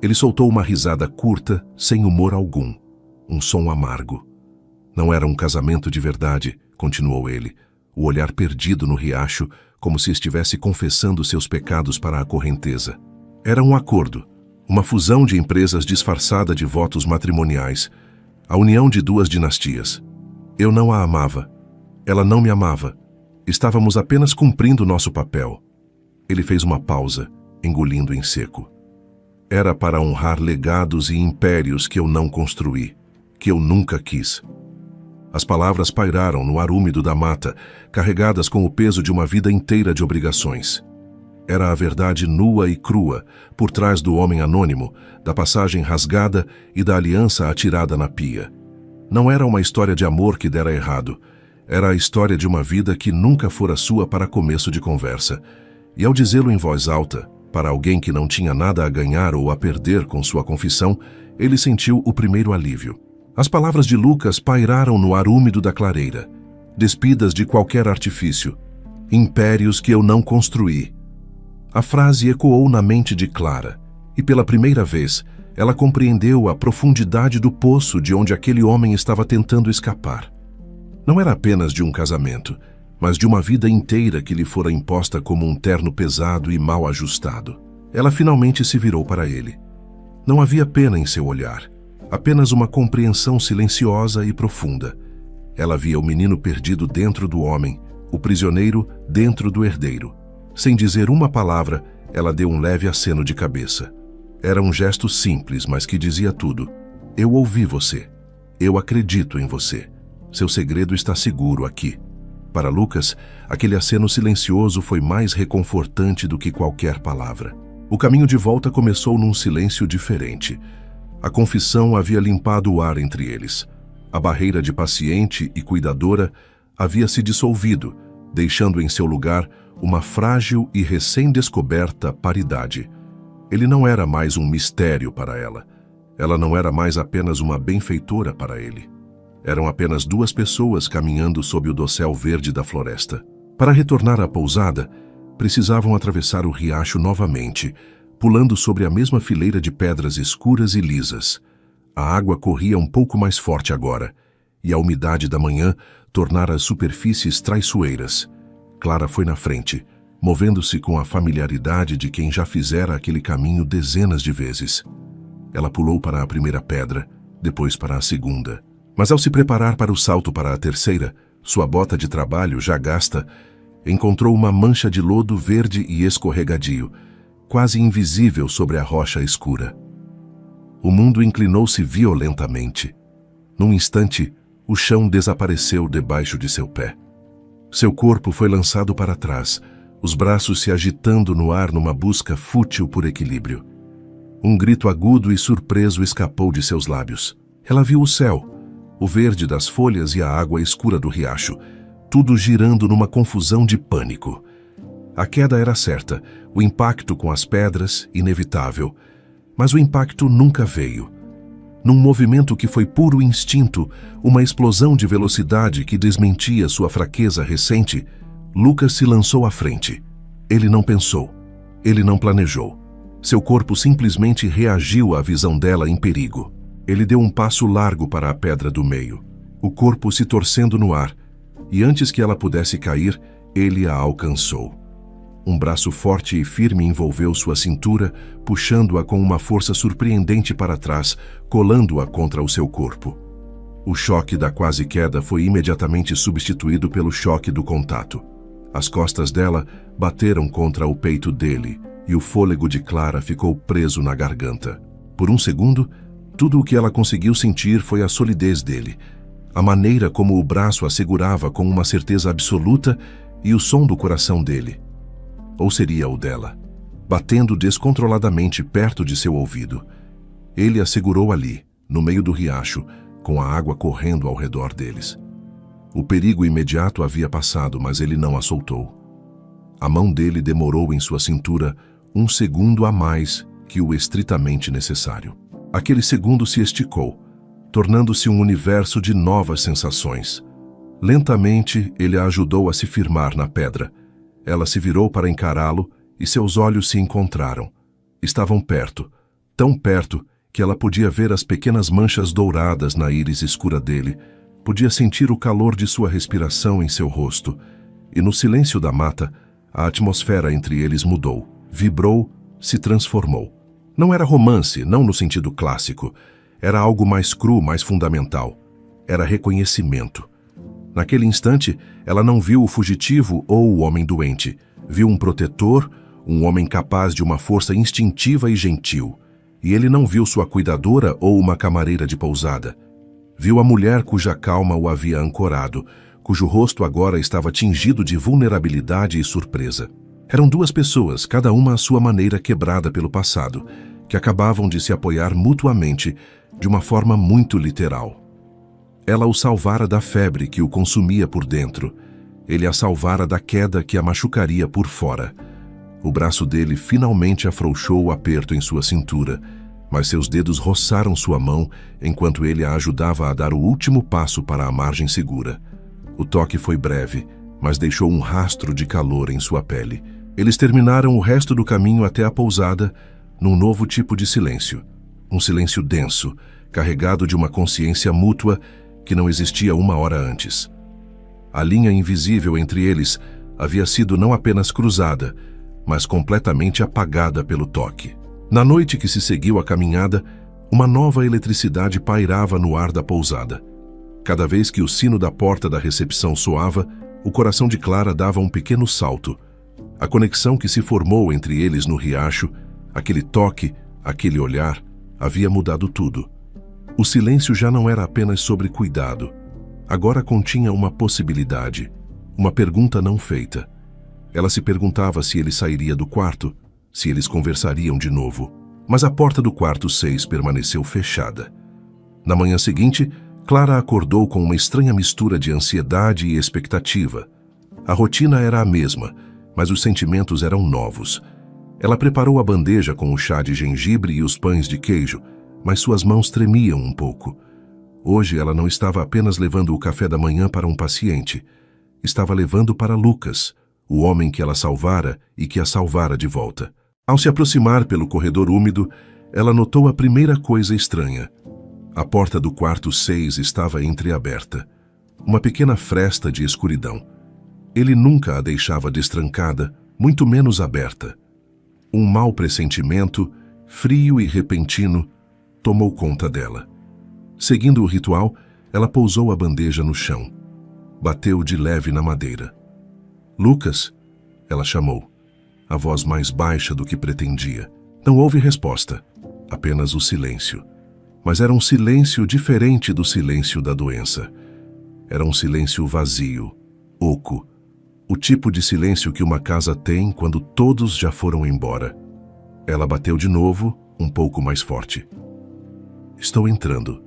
Ele soltou uma risada curta, sem humor algum. Um som amargo. Não era um casamento de verdade, continuou ele, o olhar perdido no riacho, como se estivesse confessando seus pecados para a correnteza. Era um acordo, uma fusão de empresas disfarçada de votos matrimoniais, a união de 2 dinastias. Eu não a amava. Ela não me amava. Estávamos apenas cumprindo nosso papel. Ele fez uma pausa, engolindo em seco. Era para honrar legados e impérios que eu não construí, que eu nunca quis. As palavras pairaram no ar úmido da mata, carregadas com o peso de uma vida inteira de obrigações. Era a verdade nua e crua, por trás do homem anônimo, da passagem rasgada e da aliança atirada na pia. Não era uma história de amor que dera errado. Era a história de uma vida que nunca fora sua para começo de conversa. E ao dizê-lo em voz alta, para alguém que não tinha nada a ganhar ou a perder com sua confissão, ele sentiu o primeiro alívio. As palavras de Lucas pairaram no ar úmido da clareira, despidas de qualquer artifício. Impérios que eu não construí. A frase ecoou na mente de Clara, e pela primeira vez, ela compreendeu a profundidade do poço de onde aquele homem estava tentando escapar. Não era apenas de um casamento, mas de uma vida inteira que lhe fora imposta como um terno pesado e mal ajustado. Ela finalmente se virou para ele. Não havia pena em seu olhar, apenas uma compreensão silenciosa e profunda. Ela via o menino perdido dentro do homem, o prisioneiro dentro do herdeiro. Sem dizer uma palavra, ela deu um leve aceno de cabeça. Era um gesto simples, mas que dizia tudo. Eu ouvi você. Eu acredito em você. Seu segredo está seguro aqui. Para Lucas, aquele aceno silencioso foi mais reconfortante do que qualquer palavra. O caminho de volta começou num silêncio diferente. A confissão havia limpado o ar entre eles. A barreira de paciente e cuidadora havia se dissolvido, deixando em seu lugar uma frágil e recém-descoberta paridade. Ele não era mais um mistério para ela. Ela não era mais apenas uma benfeitora para ele. Eram apenas 2 pessoas caminhando sob o dossel verde da floresta. Para retornar à pousada, precisavam atravessar o riacho novamente, pulando sobre a mesma fileira de pedras escuras e lisas. A água corria um pouco mais forte agora, e a umidade da manhã tornara as superfícies traiçoeiras. Clara foi na frente, movendo-se com a familiaridade de quem já fizera aquele caminho dezenas de vezes. Ela pulou para a primeira pedra, depois para a segunda. Mas ao se preparar para o salto para a terceira, sua bota de trabalho, já gasta, encontrou uma mancha de lodo verde e escorregadio, quase invisível sobre a rocha escura. O mundo inclinou-se violentamente. Num instante, o chão desapareceu debaixo de seu pé. Seu corpo foi lançado para trás, os braços se agitando no ar numa busca fútil por equilíbrio. Um grito agudo e surpreso escapou de seus lábios. Ela viu o céu, o verde das folhas e a água escura do riacho, tudo girando numa confusão de pânico. A queda era certa, o impacto com as pedras, inevitável. Mas o impacto nunca veio. Num movimento que foi puro instinto, uma explosão de velocidade que desmentia sua fraqueza recente, Lucas se lançou à frente. Ele não pensou. Ele não planejou. Seu corpo simplesmente reagiu à visão dela em perigo. Ele deu um passo largo para a pedra do meio, o corpo se torcendo no ar, e antes que ela pudesse cair, ele a alcançou. Um braço forte e firme envolveu sua cintura, puxando-a com uma força surpreendente para trás, colando-a contra o seu corpo. O choque da quase queda foi imediatamente substituído pelo choque do contato. As costas dela bateram contra o peito dele, e o fôlego de Clara ficou preso na garganta. Por um segundo, tudo o que ela conseguiu sentir foi a solidez dele, a maneira como o braço a segurava com uma certeza absoluta e o som do coração dele. Ou seria o dela, batendo descontroladamente perto de seu ouvido. Ele a segurou ali, no meio do riacho, com a água correndo ao redor deles. O perigo imediato havia passado, mas ele não a soltou. A mão dele demorou em sua cintura 1 segundo a mais que o estritamente necessário. Aquele segundo se esticou, tornando-se um universo de novas sensações. Lentamente, ele a ajudou a se firmar na pedra. Ela se virou para encará-lo e seus olhos se encontraram. Estavam perto, tão perto que ela podia ver as pequenas manchas douradas na íris escura dele, podia sentir o calor de sua respiração em seu rosto, e no silêncio da mata, a atmosfera entre eles mudou, vibrou, se transformou. Não era romance, não no sentido clássico. Era algo mais cru, mais fundamental. Era reconhecimento. Naquele instante, ela não viu o fugitivo ou o homem doente. Viu um protetor, um homem capaz de uma força instintiva e gentil. E ele não viu sua cuidadora ou uma camareira de pousada. Viu a mulher cuja calma o havia ancorado, cujo rosto agora estava tingido de vulnerabilidade e surpresa. Eram duas pessoas, cada uma à sua maneira quebrada pelo passado, que acabavam de se apoiar mutuamente de uma forma muito literal. Ela o salvara da febre que o consumia por dentro. Ele a salvara da queda que a machucaria por fora. O braço dele finalmente afrouxou o aperto em sua cintura, mas seus dedos roçaram sua mão enquanto ele a ajudava a dar o último passo para a margem segura. O toque foi breve, mas deixou um rastro de calor em sua pele. Eles terminaram o resto do caminho até a pousada, num novo tipo de silêncio. Um silêncio denso, carregado de uma consciência mútua que não existia 1 hora antes. A linha invisível entre eles havia sido não apenas cruzada, mas completamente apagada pelo toque. Na noite que se seguiu à caminhada, uma nova eletricidade pairava no ar da pousada. Cada vez que o sino da porta da recepção soava, o coração de Clara dava um pequeno salto. A conexão que se formou entre eles no riacho, aquele toque, aquele olhar, havia mudado tudo. O silêncio já não era apenas sobre cuidado. Agora continha uma possibilidade, uma pergunta não feita. Ela se perguntava se ele sairia do quarto, se eles conversariam de novo. Mas a porta do quarto 6 permaneceu fechada. Na manhã seguinte, Clara acordou com uma estranha mistura de ansiedade e expectativa. A rotina era a mesma, mas os sentimentos eram novos. Ela preparou a bandeja com o chá de gengibre e os pães de queijo, mas suas mãos tremiam um pouco. Hoje ela não estava apenas levando o café da manhã para um paciente. Estava levando para Lucas, o homem que ela salvara e que a salvara de volta. Ao se aproximar pelo corredor úmido, ela notou a primeira coisa estranha. A porta do quarto 6 estava entreaberta. Uma pequena fresta de escuridão. Ele nunca a deixava destrancada, muito menos aberta. Um mau pressentimento, frio e repentino, tomou conta dela. Seguindo o ritual, ela pousou a bandeja no chão. Bateu de leve na madeira. "Lucas", ela chamou, a voz mais baixa do que pretendia. Não houve resposta, apenas o silêncio. Mas era um silêncio diferente do silêncio da doença. Era um silêncio vazio, oco, o tipo de silêncio que uma casa tem quando todos já foram embora. Ela bateu de novo, um pouco mais forte. "Estou entrando."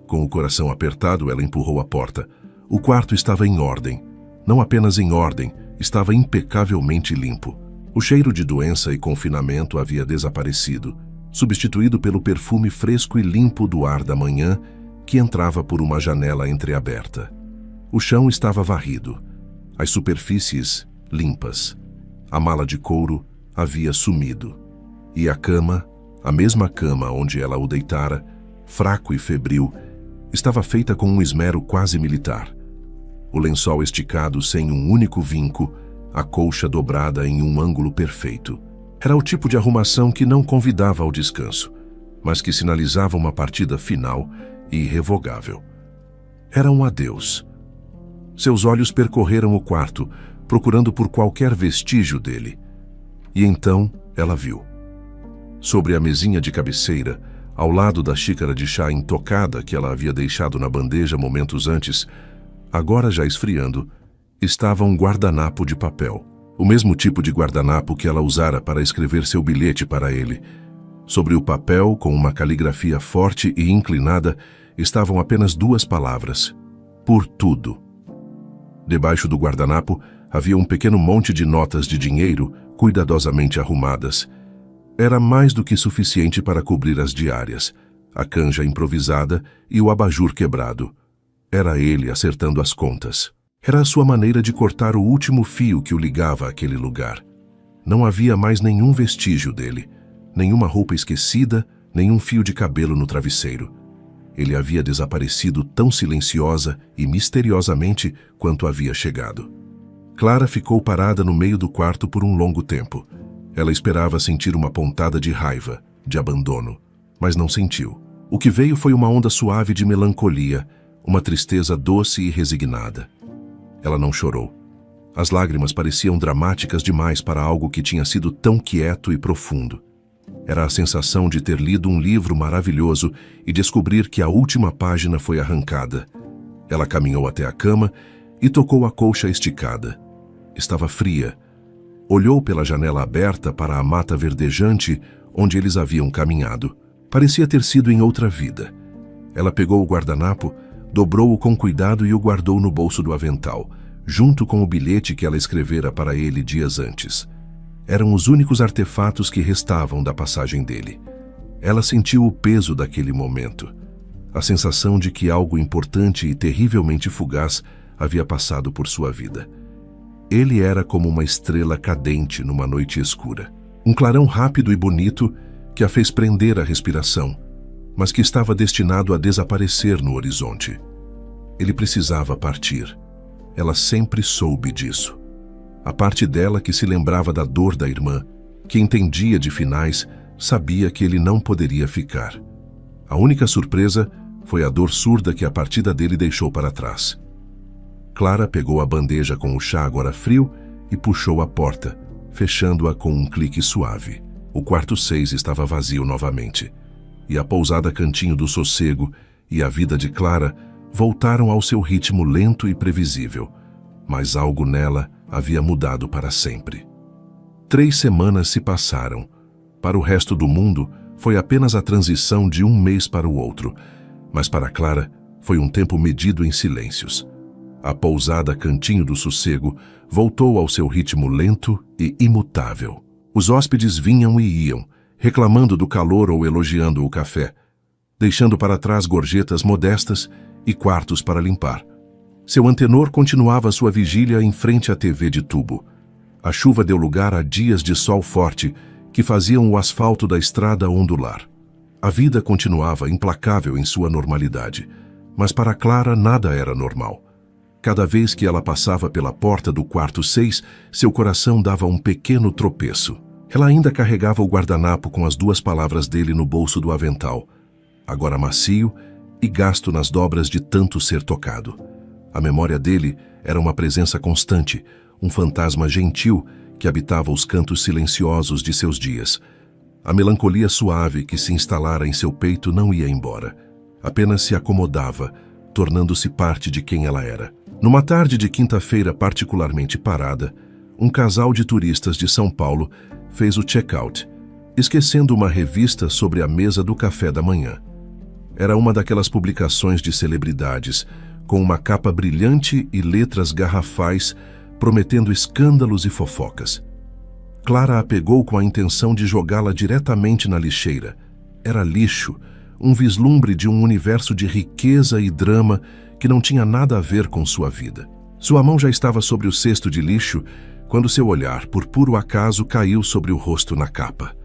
Com o coração apertado, ela empurrou a porta. O quarto estava em ordem. Não apenas em ordem, estava impecavelmente limpo. O cheiro de doença e confinamento havia desaparecido. substituído pelo perfume fresco e limpo do ar da manhã que entrava por uma janela entreaberta. O chão estava varrido, as superfícies limpas. A mala de couro havia sumido. E a cama, a mesma cama onde ela o deitara, fraco e febril, estava feita com um esmero quase militar. O lençol esticado sem um único vinco, a colcha dobrada em um ângulo perfeito. Era o tipo de arrumação que não convidava ao descanso, mas que sinalizava uma partida final e irrevogável. Era um adeus. Seus olhos percorreram o quarto, procurando por qualquer vestígio dele. E então ela viu. Sobre a mesinha de cabeceira, ao lado da xícara de chá intocada que ela havia deixado na bandeja momentos antes, agora já esfriando, estava um guardanapo de papel. O mesmo tipo de guardanapo que ela usara para escrever seu bilhete para ele. Sobre o papel, com uma caligrafia forte e inclinada, estavam apenas 2 palavras: por tudo. Debaixo do guardanapo havia um pequeno monte de notas de dinheiro cuidadosamente arrumadas. Era mais do que suficiente para cobrir as diárias, a canja improvisada e o abajur quebrado. Era ele acertando as contas. Era a sua maneira de cortar o último fio que o ligava àquele lugar. Não havia mais nenhum vestígio dele, nenhuma roupa esquecida, nenhum fio de cabelo no travesseiro. Ele havia desaparecido tão silenciosa e misteriosamente quanto havia chegado. Clara ficou parada no meio do quarto por um longo tempo. Ela esperava sentir uma pontada de raiva, de abandono, mas não sentiu. O que veio foi uma onda suave de melancolia, uma tristeza doce e resignada. Ela não chorou. As lágrimas pareciam dramáticas demais para algo que tinha sido tão quieto e profundo. Era a sensação de ter lido um livro maravilhoso e descobrir que a última página foi arrancada. Ela caminhou até a cama e tocou a colcha esticada. Estava fria. Olhou pela janela aberta para a mata verdejante onde eles haviam caminhado. Parecia ter sido em outra vida. Ela pegou o guardanapo, dobrou-o com cuidado e o guardou no bolso do avental, junto com o bilhete que ela escrevera para ele dias antes. Eram os únicos artefatos que restavam da passagem dele. Ela sentiu o peso daquele momento, a sensação de que algo importante e terrivelmente fugaz havia passado por sua vida. Ele era como uma estrela cadente numa noite escura. Um clarão rápido e bonito que a fez prender a respiração, mas que estava destinado a desaparecer no horizonte. Ele precisava partir. Ela sempre soube disso. A parte dela que se lembrava da dor da irmã, que entendia de finais, sabia que ele não poderia ficar. A única surpresa foi a dor surda que a partida dele deixou para trás. Clara pegou a bandeja com o chá agora frio e puxou a porta, fechando-a com um clique suave. O quarto 6 estava vazio novamente, e a pousada Cantinho do Sossego e a vida de Clara voltaram ao seu ritmo lento e previsível, mas algo nela havia mudado para sempre. 3 semanas se passaram. Para o resto do mundo, foi apenas a transição de um mês para o outro, mas para Clara foi um tempo medido em silêncios. A pousada Cantinho do Sossego voltou ao seu ritmo lento e imutável. Os hóspedes vinham e iam, reclamando do calor ou elogiando o café, deixando para trás gorjetas modestas e quartos para limpar. Seu antenor continuava sua vigília em frente à TV de tubo. A chuva deu lugar a dias de sol forte que faziam o asfalto da estrada ondular. A vida continuava implacável em sua normalidade, mas para Clara nada era normal. Cada vez que ela passava pela porta do quarto 6, seu coração dava um pequeno tropeço. Ela ainda carregava o guardanapo com as 2 palavras dele no bolso do avental, agora macio e gasto nas dobras de tanto ser tocado. A memória dele era uma presença constante, um fantasma gentil que habitava os cantos silenciosos de seus dias. A melancolia suave que se instalara em seu peito não ia embora, apenas se acomodava, tornando-se parte de quem ela era. Numa tarde de quinta-feira particularmente parada, um casal de turistas de São Paulo fez o check-out, esquecendo uma revista sobre a mesa do café da manhã. Era uma daquelas publicações de celebridades, com uma capa brilhante e letras garrafais prometendo escândalos e fofocas. Clara a pegou com a intenção de jogá-la diretamente na lixeira. Era lixo, um vislumbre de um universo de riqueza e drama que não tinha nada a ver com sua vida. Sua mão já estava sobre o cesto de lixo quando seu olhar, por puro acaso, caiu sobre o rosto na capa.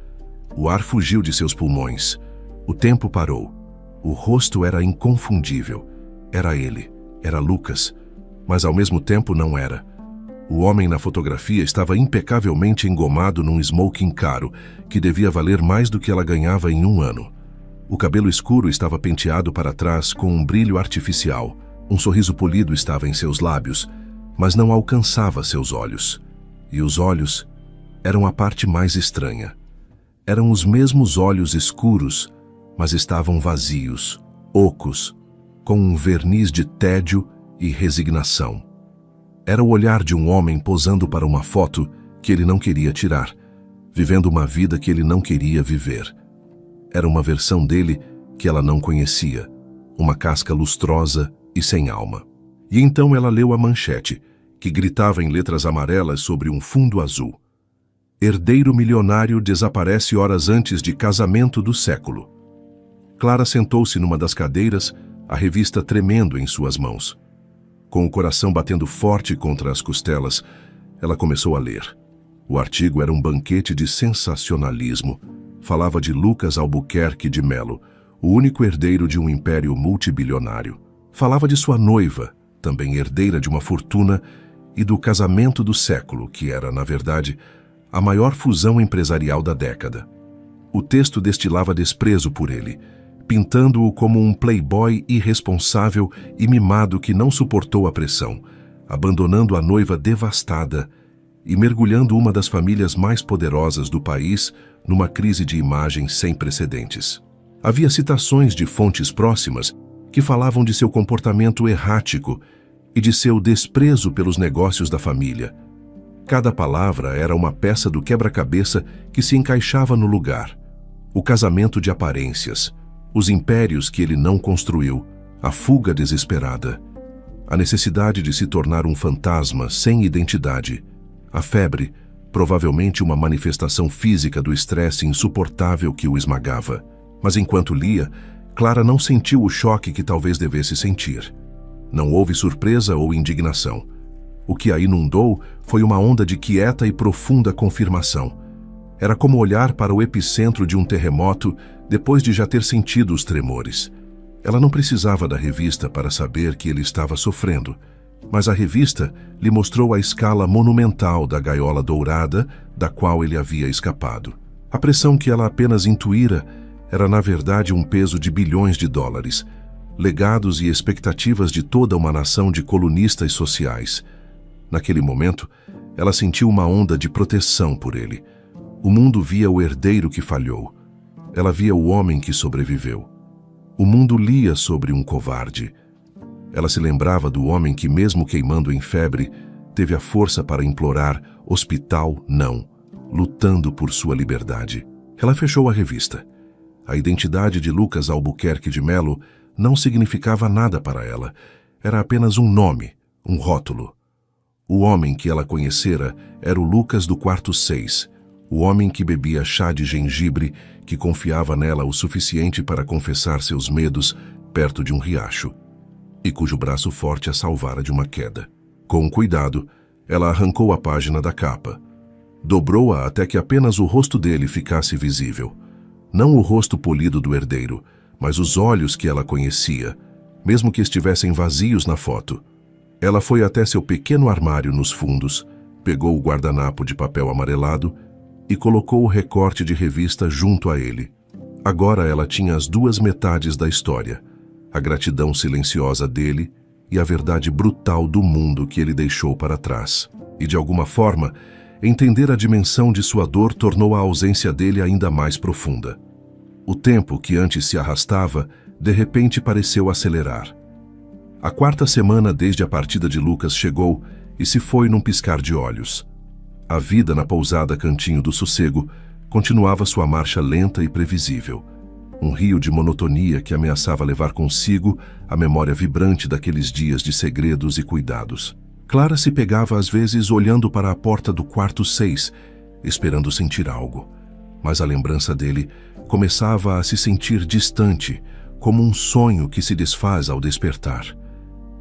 O ar fugiu de seus pulmões. O tempo parou. O rosto era inconfundível. Era ele. Era Lucas. Mas ao mesmo tempo não era. O homem na fotografia estava impecavelmente engomado num smoking caro, que devia valer mais do que ela ganhava em um ano. O cabelo escuro estava penteado para trás com um brilho artificial. Um sorriso polido estava em seus lábios, mas não alcançava seus olhos. E os olhos eram a parte mais estranha. Eram os mesmos olhos escuros, mas estavam vazios, ocos, com um verniz de tédio e resignação. Era o olhar de um homem posando para uma foto que ele não queria tirar, vivendo uma vida que ele não queria viver. Era uma versão dele que ela não conhecia, uma casca lustrosa e sem alma. E então ela leu a manchete, que gritava em letras amarelas sobre um fundo azul. Herdeiro milionário desaparece horas antes de casamento do século. Clara sentou-se numa das cadeiras, a revista tremendo em suas mãos. Com o coração batendo forte contra as costelas, ela começou a ler. O artigo era um banquete de sensacionalismo. Falava de Lucas Albuquerque de Mello, o único herdeiro de um império multibilionário. Falava de sua noiva, também herdeira de uma fortuna, e do casamento do século, que era, na verdade, a maior fusão empresarial da década. O texto destilava desprezo por ele, pintando-o como um playboy irresponsável e mimado que não suportou a pressão, abandonando a noiva devastada e mergulhando uma das famílias mais poderosas do país numa crise de imagem sem precedentes. Havia citações de fontes próximas que falavam de seu comportamento errático e de seu desprezo pelos negócios da família. Cada palavra era uma peça do quebra-cabeça que se encaixava no lugar. O casamento de aparências, os impérios que ele não construiu, a fuga desesperada, a necessidade de se tornar um fantasma sem identidade, a febre, provavelmente uma manifestação física do estresse insuportável que o esmagava. Mas enquanto lia, Clara não sentiu o choque que talvez devesse sentir. Não houve surpresa ou indignação. O que a inundou foi uma onda de quieta e profunda confirmação. Era como olhar para o epicentro de um terremoto depois de já ter sentido os tremores. Ela não precisava da revista para saber que ele estava sofrendo, mas a revista lhe mostrou a escala monumental da gaiola dourada da qual ele havia escapado. A pressão que ela apenas intuíra era, na verdade, um peso de bilhões de dólares, legados e expectativas de toda uma nação de colunistas sociais. Naquele momento, ela sentiu uma onda de proteção por ele. O mundo via o herdeiro que falhou. Ela via o homem que sobreviveu. O mundo lia sobre um covarde. Ela se lembrava do homem que, mesmo queimando em febre, teve a força para implorar hospital não, lutando por sua liberdade. Ela fechou a revista. A identidade de Lucas Albuquerque de Mello não significava nada para ela. Era apenas um nome, um rótulo. O homem que ela conhecera era o Lucas do quarto 6, o homem que bebia chá de gengibre, que confiava nela o suficiente para confessar seus medos perto de um riacho, e cujo braço forte a salvara de uma queda. Com cuidado, ela arrancou a página da capa. Dobrou-a até que apenas o rosto dele ficasse visível. Não o rosto polido do herdeiro, mas os olhos que ela conhecia, mesmo que estivessem vazios na foto. Ela foi até seu pequeno armário nos fundos, pegou o guardanapo de papel amarelado e colocou o recorte de revista junto a ele. Agora ela tinha as duas metades da história, a gratidão silenciosa dele e a verdade brutal do mundo que ele deixou para trás. E, de alguma forma, entender a dimensão de sua dor tornou a ausência dele ainda mais profunda. O tempo que antes se arrastava, de repente pareceu acelerar. A quarta semana desde a partida de Lucas chegou e se foi num piscar de olhos. A vida na pousada Cantinho do Sossego continuava sua marcha lenta e previsível. Um rio de monotonia que ameaçava levar consigo a memória vibrante daqueles dias de segredos e cuidados. Clara se pegava às vezes olhando para a porta do quarto 6, esperando sentir algo. Mas a lembrança dele começava a se sentir distante, como um sonho que se desfaz ao despertar.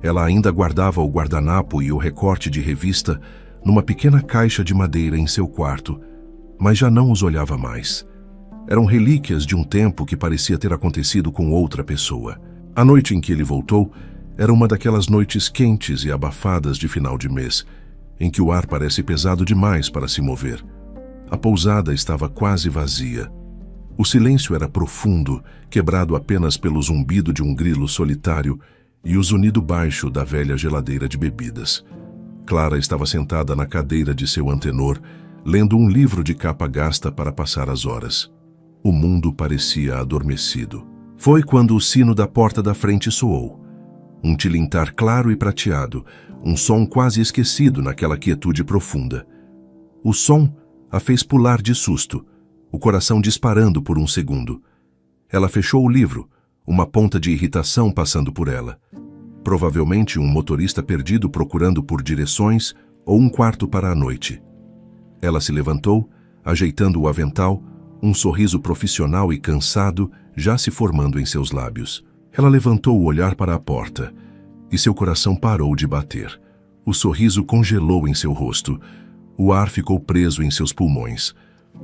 Ela ainda guardava o guardanapo e o recorte de revista numa pequena caixa de madeira em seu quarto, mas já não os olhava mais. Eram relíquias de um tempo que parecia ter acontecido com outra pessoa. A noite em que ele voltou era uma daquelas noites quentes e abafadas de final de mês, em que o ar parece pesado demais para se mover. A pousada estava quase vazia. O silêncio era profundo, quebrado apenas pelo zumbido de um grilo solitário e o zunido baixo da velha geladeira de bebidas. Clara estava sentada na cadeira de seu antenor, lendo um livro de capa gasta para passar as horas. O mundo parecia adormecido. Foi quando o sino da porta da frente soou. Um tilintar claro e prateado, um som quase esquecido naquela quietude profunda. O som a fez pular de susto, o coração disparando por um segundo. Ela fechou o livro, uma ponta de irritação passando por ela. Provavelmente um motorista perdido procurando por direções ou um quarto para a noite. Ela se levantou, ajeitando o avental, um sorriso profissional e cansado já se formando em seus lábios. Ela levantou o olhar para a porta e seu coração parou de bater. O sorriso congelou em seu rosto. O ar ficou preso em seus pulmões.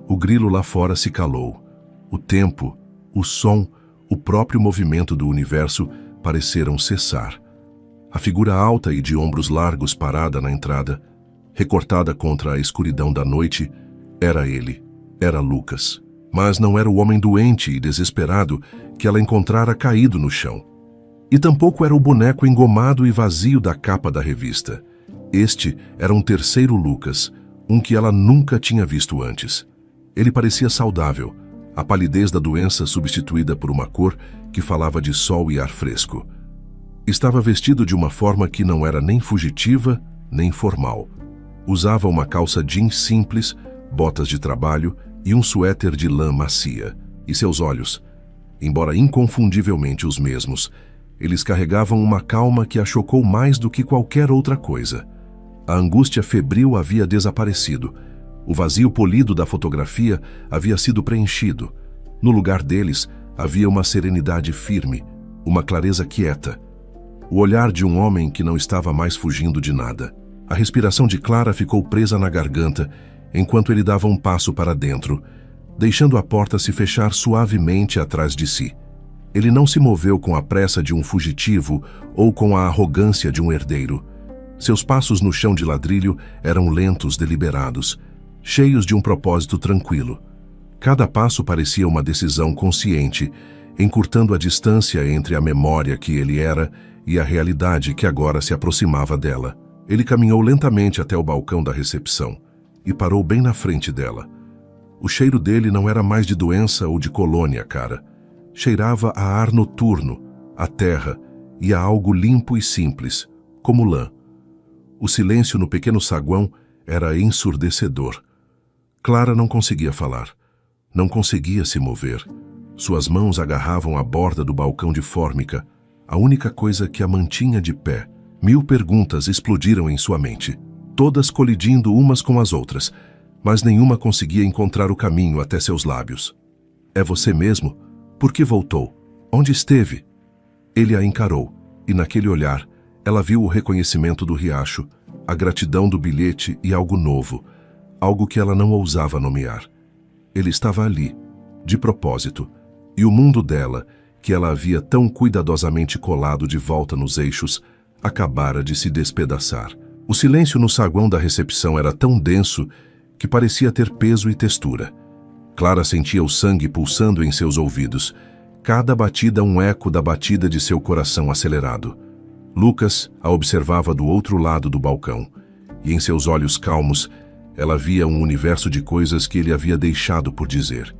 O grilo lá fora se calou. O tempo, o som, o próprio movimento do universo pareceram cessar. A figura alta e de ombros largos parada na entrada, recortada contra a escuridão da noite, era ele, era Lucas. Mas não era o homem doente e desesperado que ela encontrara caído no chão. E tampouco era o boneco engomado e vazio da capa da revista. Este era um terceiro Lucas, um que ela nunca tinha visto antes. Ele parecia saudável, a palidez da doença substituída por uma cor que falava de sol e ar fresco. Estava vestido de uma forma que não era nem fugitiva, nem formal. Usava uma calça jeans simples, botas de trabalho e um suéter de lã macia. E seus olhos, embora inconfundivelmente os mesmos, eles carregavam uma calma que a chocou mais do que qualquer outra coisa. A angústia febril havia desaparecido. O vazio polido da fotografia havia sido preenchido. No lugar deles, havia uma serenidade firme, uma clareza quieta. O olhar de um homem que não estava mais fugindo de nada. A respiração de Clara ficou presa na garganta enquanto ele dava um passo para dentro, deixando a porta se fechar suavemente atrás de si. Ele não se moveu com a pressa de um fugitivo ou com a arrogância de um herdeiro. Seus passos no chão de ladrilho eram lentos, deliberados, cheios de um propósito tranquilo. Cada passo parecia uma decisão consciente, encurtando a distância entre a memória que ele era e a realidade que agora se aproximava dela. Ele caminhou lentamente até o balcão da recepção e parou bem na frente dela. O cheiro dele não era mais de doença ou de colônia, cara. Cheirava a ar noturno, a terra e a algo limpo e simples, como lã. O silêncio no pequeno saguão era ensurdecedor. Clara não conseguia falar. Não conseguia se mover. Suas mãos agarravam a borda do balcão de fórmica, a única coisa que a mantinha de pé. 1000 perguntas explodiram em sua mente, todas colidindo umas com as outras, mas nenhuma conseguia encontrar o caminho até seus lábios. É você mesmo? Por que voltou? Onde esteve? Ele a encarou, e naquele olhar, ela viu o reconhecimento do riacho, a gratidão do bilhete e algo novo, algo que ela não ousava nomear. Ele estava ali, de propósito, e o mundo dela, que ela havia tão cuidadosamente colado de volta nos eixos, acabara de se despedaçar. O silêncio no saguão da recepção era tão denso que parecia ter peso e textura. Clara sentia o sangue pulsando em seus ouvidos, cada batida um eco da batida de seu coração acelerado. Lucas a observava do outro lado do balcão, e em seus olhos calmos ela via um universo de coisas que ele havia deixado por dizer.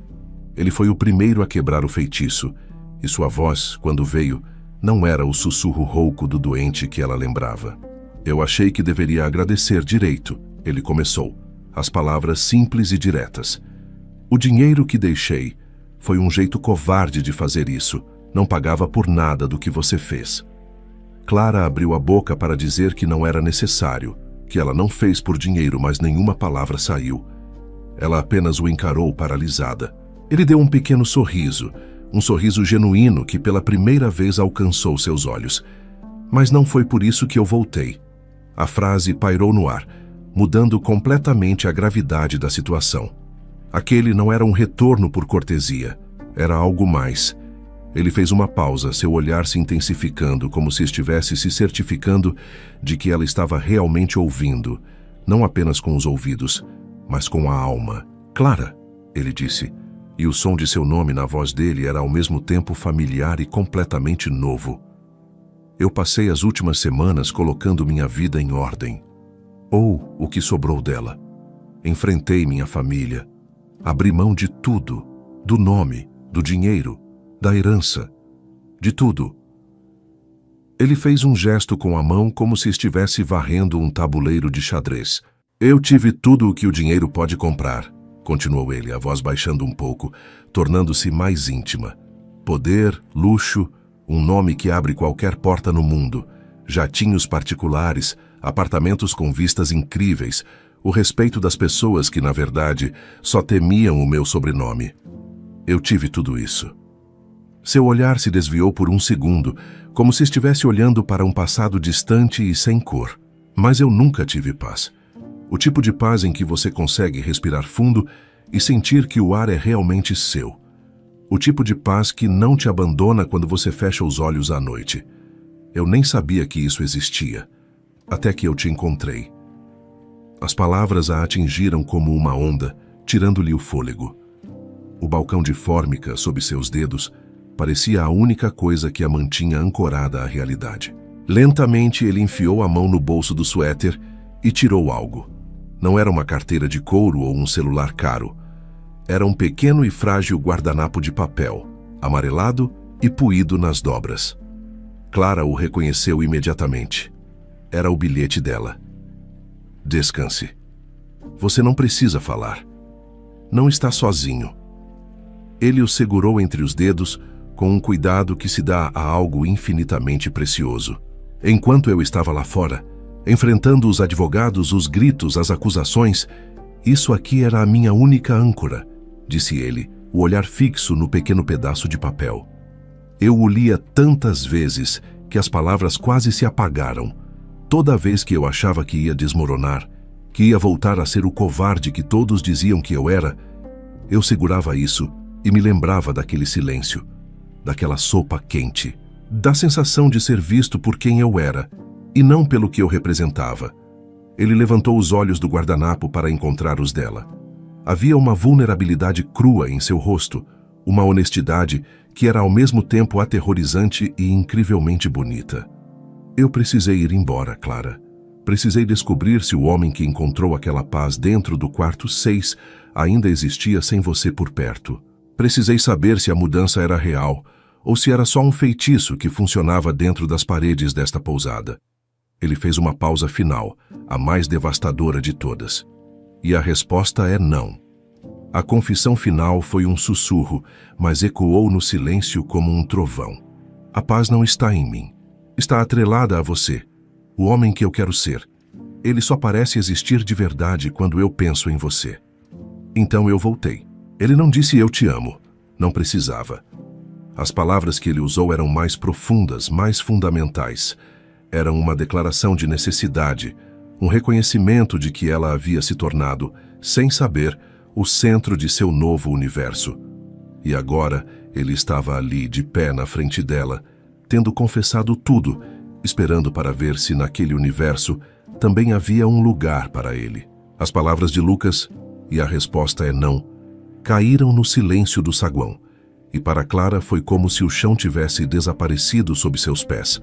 Ele foi o primeiro a quebrar o feitiço, e sua voz, quando veio, não era o sussurro rouco do doente que ela lembrava. Eu achei que deveria agradecer direito, ele começou, as palavras simples e diretas. O dinheiro que deixei foi um jeito covarde de fazer isso, não pagava por nada do que você fez. Clara abriu a boca para dizer que não era necessário, que ela não fez por dinheiro, mas nenhuma palavra saiu. Ela apenas o encarou paralisada. Ele deu um pequeno sorriso, um sorriso genuíno que pela primeira vez alcançou seus olhos. Mas não foi por isso que eu voltei. A frase pairou no ar, mudando completamente a gravidade da situação. Aquele não era um retorno por cortesia, era algo mais. Ele fez uma pausa, seu olhar se intensificando, como se estivesse se certificando de que ela estava realmente ouvindo, não apenas com os ouvidos, mas com a alma. Clara, ele disse, e o som de seu nome na voz dele era ao mesmo tempo familiar e completamente novo. Eu passei as últimas semanas colocando minha vida em ordem, ou o que sobrou dela. Enfrentei minha família, abri mão de tudo, do nome, do dinheiro, da herança, de tudo. Ele fez um gesto com a mão como se estivesse varrendo um tabuleiro de xadrez. Eu tive tudo o que o dinheiro pode comprar, continuou ele, a voz baixando um pouco, tornando-se mais íntima. Poder, luxo, um nome que abre qualquer porta no mundo, jatinhos particulares, apartamentos com vistas incríveis, o respeito das pessoas que, na verdade, só temiam o meu sobrenome. Eu tive tudo isso. Seu olhar se desviou por um segundo, como se estivesse olhando para um passado distante e sem cor. Mas eu nunca tive paz. O tipo de paz em que você consegue respirar fundo e sentir que o ar é realmente seu. O tipo de paz que não te abandona quando você fecha os olhos à noite. Eu nem sabia que isso existia, até que eu te encontrei. As palavras a atingiram como uma onda, tirando-lhe o fôlego. O balcão de fórmica sob seus dedos parecia a única coisa que a mantinha ancorada à realidade. Lentamente ele enfiou a mão no bolso do suéter e tirou algo. Não era uma carteira de couro ou um celular caro. Era um pequeno e frágil guardanapo de papel, amarelado e puído nas dobras. Clara o reconheceu imediatamente. Era o bilhete dela. Descanse. Você não precisa falar. Não está sozinho. Ele o segurou entre os dedos com um cuidado que se dá a algo infinitamente precioso. Enquanto eu estava lá fora, enfrentando os advogados, os gritos, as acusações, isso aqui era a minha única âncora, disse ele, o olhar fixo no pequeno pedaço de papel. Eu o lia tantas vezes que as palavras quase se apagaram. Toda vez que eu achava que ia desmoronar, que ia voltar a ser o covarde que todos diziam que eu era, eu segurava isso e me lembrava daquele silêncio, daquela sopa quente, da sensação de ser visto por quem eu era, e não pelo que eu representava. Ele levantou os olhos do guardanapo para encontrar os dela. Havia uma vulnerabilidade crua em seu rosto, uma honestidade que era ao mesmo tempo aterrorizante e incrivelmente bonita. Eu precisei ir embora, Clara. Precisei descobrir se o homem que encontrou aquela paz dentro do quarto 6 ainda existia sem você por perto. Precisei saber se a mudança era real ou se era só um feitiço que funcionava dentro das paredes desta pousada. Ele fez uma pausa final, a mais devastadora de todas. E a resposta é não. A confissão final foi um sussurro, mas ecoou no silêncio como um trovão. A paz não está em mim. Está atrelada a você, o homem que eu quero ser. Ele só parece existir de verdade quando eu penso em você. Então eu voltei. Ele não disse eu te amo. Não precisava. As palavras que ele usou eram mais profundas, mais fundamentais. Eram uma declaração de necessidade, um reconhecimento de que ela havia se tornado, sem saber, o centro de seu novo universo. E agora ele estava ali, de pé na frente dela, tendo confessado tudo, esperando para ver se naquele universo também havia um lugar para ele. As palavras de Lucas, e a resposta é não, caíram no silêncio do saguão, e para Clara foi como se o chão tivesse desaparecido sob seus pés.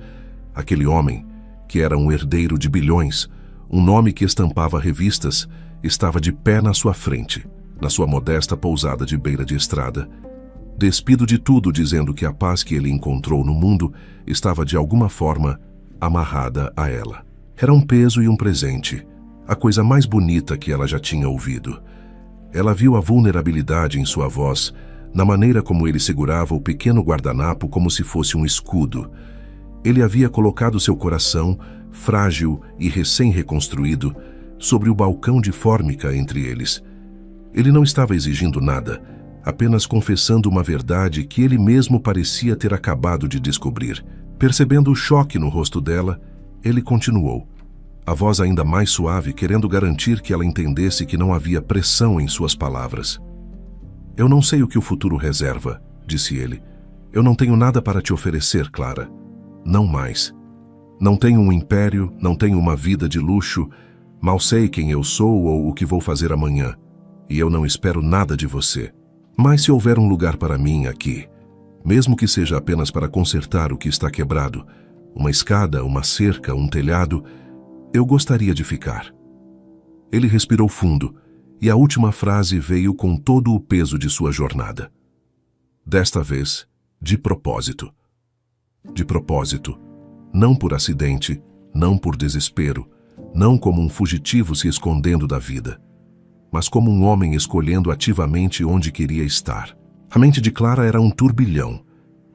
Aquele homem, que era um herdeiro de bilhões, um nome que estampava revistas, estava de pé na sua frente, na sua modesta pousada de beira de estrada, despido de tudo, dizendo que a paz que ele encontrou no mundo estava de alguma forma amarrada a ela. Era um peso e um presente, a coisa mais bonita que ela já tinha ouvido. Ela viu a vulnerabilidade em sua voz, na maneira como ele segurava o pequeno guardanapo como se fosse um escudo. Ele havia colocado seu coração, frágil e recém-reconstruído, sobre o balcão de fórmica entre eles. Ele não estava exigindo nada, apenas confessando uma verdade que ele mesmo parecia ter acabado de descobrir. Percebendo o choque no rosto dela, ele continuou, a voz ainda mais suave, querendo garantir que ela entendesse que não havia pressão em suas palavras. Eu não sei o que o futuro reserva, disse ele. Eu não tenho nada para te oferecer, Clara. Não mais. Não tenho um império, não tenho uma vida de luxo, mal sei quem eu sou ou o que vou fazer amanhã. E eu não espero nada de você. Mas se houver um lugar para mim aqui, mesmo que seja apenas para consertar o que está quebrado, uma escada, uma cerca, um telhado, eu gostaria de ficar. Ele respirou fundo, e a última frase veio com todo o peso de sua jornada. Desta vez, de propósito. De propósito. Não por acidente, não por desespero, não como um fugitivo se escondendo da vida, mas como um homem escolhendo ativamente onde queria estar. A mente de Clara era um turbilhão,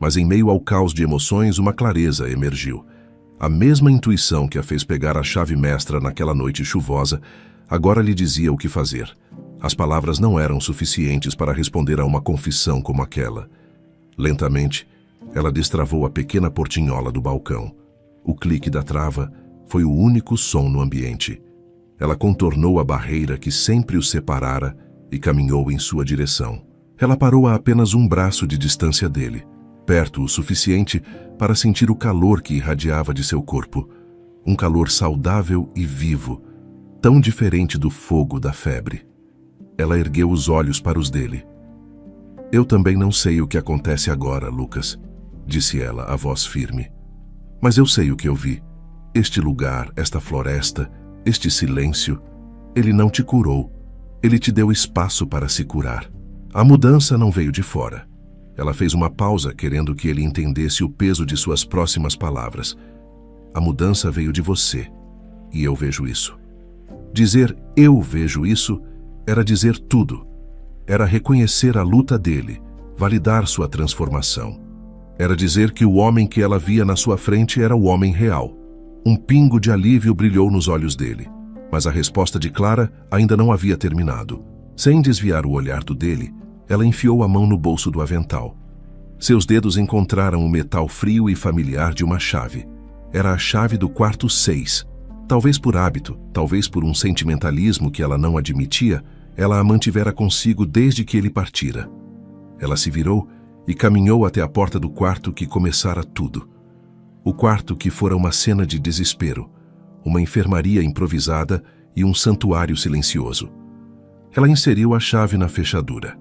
mas em meio ao caos de emoções uma clareza emergiu. A mesma intuição que a fez pegar a chave mestra naquela noite chuvosa, agora lhe dizia o que fazer. As palavras não eram suficientes para responder a uma confissão como aquela. Lentamente, ela destravou a pequena portinhola do balcão. O clique da trava foi o único som no ambiente. Ela contornou a barreira que sempre os separara e caminhou em sua direção. Ela parou a apenas um braço de distância dele, perto o suficiente para sentir o calor que irradiava de seu corpo. Um calor saudável e vivo, tão diferente do fogo da febre. Ela ergueu os olhos para os dele. Eu também não sei o que acontece agora, Lucas, disse ela, a voz firme. Mas eu sei o que eu vi. Este lugar, esta floresta, este silêncio, ele não te curou. Ele te deu espaço para se curar. A mudança não veio de fora. Ela fez uma pausa, querendo que ele entendesse o peso de suas próximas palavras. A mudança veio de você, e eu vejo isso. Dizer eu vejo isso era dizer tudo. Era reconhecer a luta dele, validar sua transformação. Era dizer que o homem que ela via na sua frente era o homem real. Um pingo de alívio brilhou nos olhos dele, mas a resposta de Clara ainda não havia terminado. Sem desviar o olhar do dele, ela enfiou a mão no bolso do avental. Seus dedos encontraram o metal frio e familiar de uma chave. Era a chave do quarto 6. Talvez por hábito, talvez por um sentimentalismo que ela não admitia, ela a mantivera consigo desde que ele partira. Ela se virou e caminhou até a porta do quarto que começara tudo. O quarto que fora uma cena de desespero, uma enfermaria improvisada e um santuário silencioso. Ela inseriu a chave na fechadura.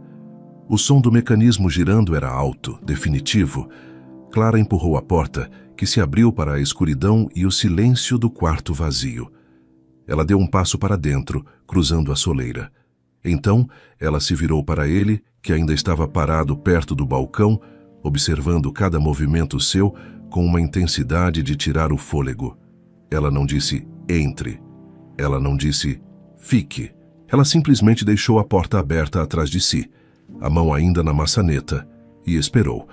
O som do mecanismo girando era alto, definitivo. Clara empurrou a porta, que se abriu para a escuridão e o silêncio do quarto vazio. Ela deu um passo para dentro, cruzando a soleira. Então, ela se virou para ele, que ainda estava parado perto do balcão, observando cada movimento seu com uma intensidade de tirar o fôlego. Ela não disse entre. Ela não disse fique. Ela simplesmente deixou a porta aberta atrás de si, a mão ainda na maçaneta, e esperou.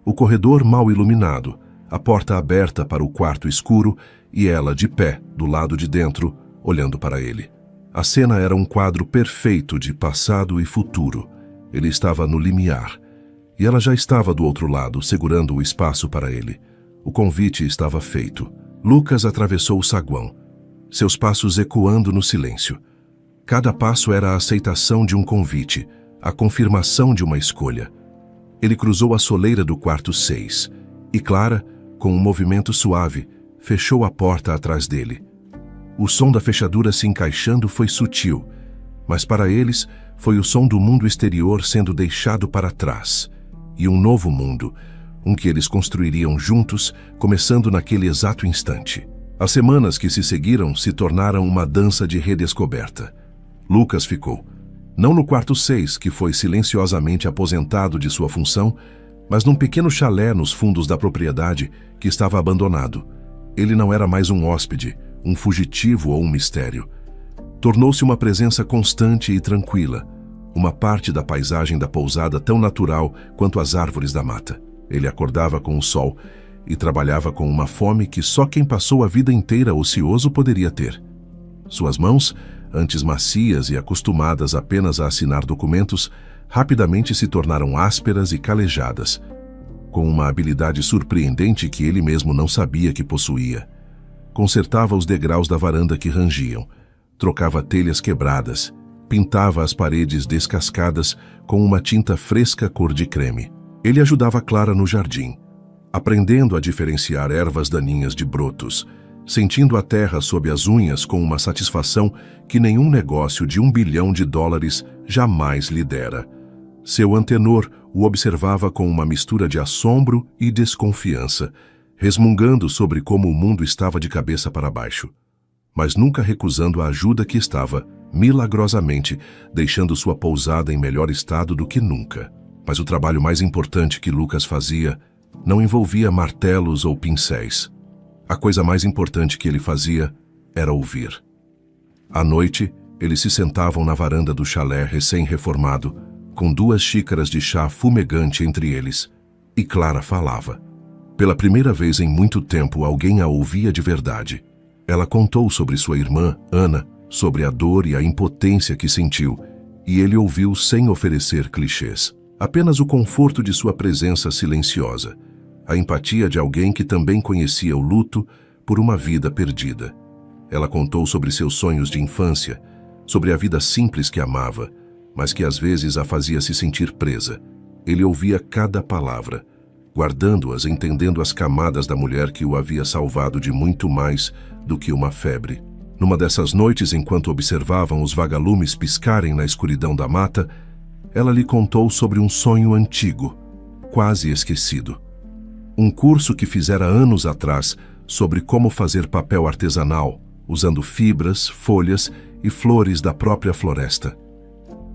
O corredor mal iluminado, a porta aberta para o quarto escuro e ela de pé, do lado de dentro, olhando para ele. A cena era um quadro perfeito de passado e futuro. Ele estava no limiar, e ela já estava do outro lado, segurando o espaço para ele. O convite estava feito. Lucas atravessou o saguão, seus passos ecoando no silêncio. Cada passo era a aceitação de um convite, a confirmação de uma escolha. Ele cruzou a soleira do quarto 6, e Clara, com um movimento suave, fechou a porta atrás dele. O som da fechadura se encaixando foi sutil, mas para eles foi o som do mundo exterior sendo deixado para trás, e um novo mundo, um que eles construiriam juntos, começando naquele exato instante. As semanas que se seguiram se tornaram uma dança de redescoberta. Lucas ficou, não no quarto 6, que foi silenciosamente aposentado de sua função, mas num pequeno chalé nos fundos da propriedade que estava abandonado. Ele não era mais um hóspede, um fugitivo ou um mistério. Tornou-se uma presença constante e tranquila, uma parte da paisagem da pousada tão natural quanto as árvores da mata. Ele acordava com o sol e trabalhava com uma fome que só quem passou a vida inteira ocioso poderia ter. Suas mãos, antes macias e acostumadas apenas a assinar documentos, rapidamente se tornaram ásperas e calejadas, com uma habilidade surpreendente que ele mesmo não sabia que possuía. Consertava os degraus da varanda que rangiam, trocava telhas quebradas, pintava as paredes descascadas com uma tinta fresca cor de creme. Ele ajudava Clara no jardim, aprendendo a diferenciar ervas daninhas de brotos, sentindo a terra sob as unhas com uma satisfação que nenhum negócio de $1 bilhão jamais lhe dera. Seu antenor o observava com uma mistura de assombro e desconfiança, resmungando sobre como o mundo estava de cabeça para baixo, mas nunca recusando a ajuda que estava, milagrosamente, deixando sua pousada em melhor estado do que nunca. Mas o trabalho mais importante que Lucas fazia não envolvia martelos ou pincéis. A coisa mais importante que ele fazia era ouvir. À noite, eles se sentavam na varanda do chalé recém-reformado, com 2 xícaras de chá fumegante entre eles, e Clara falava. Pela primeira vez em muito tempo, alguém a ouvia de verdade. Ela contou sobre sua irmã, Ana, sobre a dor e a impotência que sentiu, e ele ouviu sem oferecer clichês. Apenas o conforto de sua presença silenciosa, a empatia de alguém que também conhecia o luto por uma vida perdida. Ela contou sobre seus sonhos de infância, sobre a vida simples que amava, mas que às vezes a fazia se sentir presa. Ele ouvia cada palavra, guardando-as, entendendo as camadas da mulher que o havia salvado de muito mais do que uma febre. Numa dessas noites, enquanto observavam os vagalumes piscarem na escuridão da mata, ela lhe contou sobre um sonho antigo, quase esquecido. Um curso que fizera anos atrás sobre como fazer papel artesanal, usando fibras, folhas e flores da própria floresta.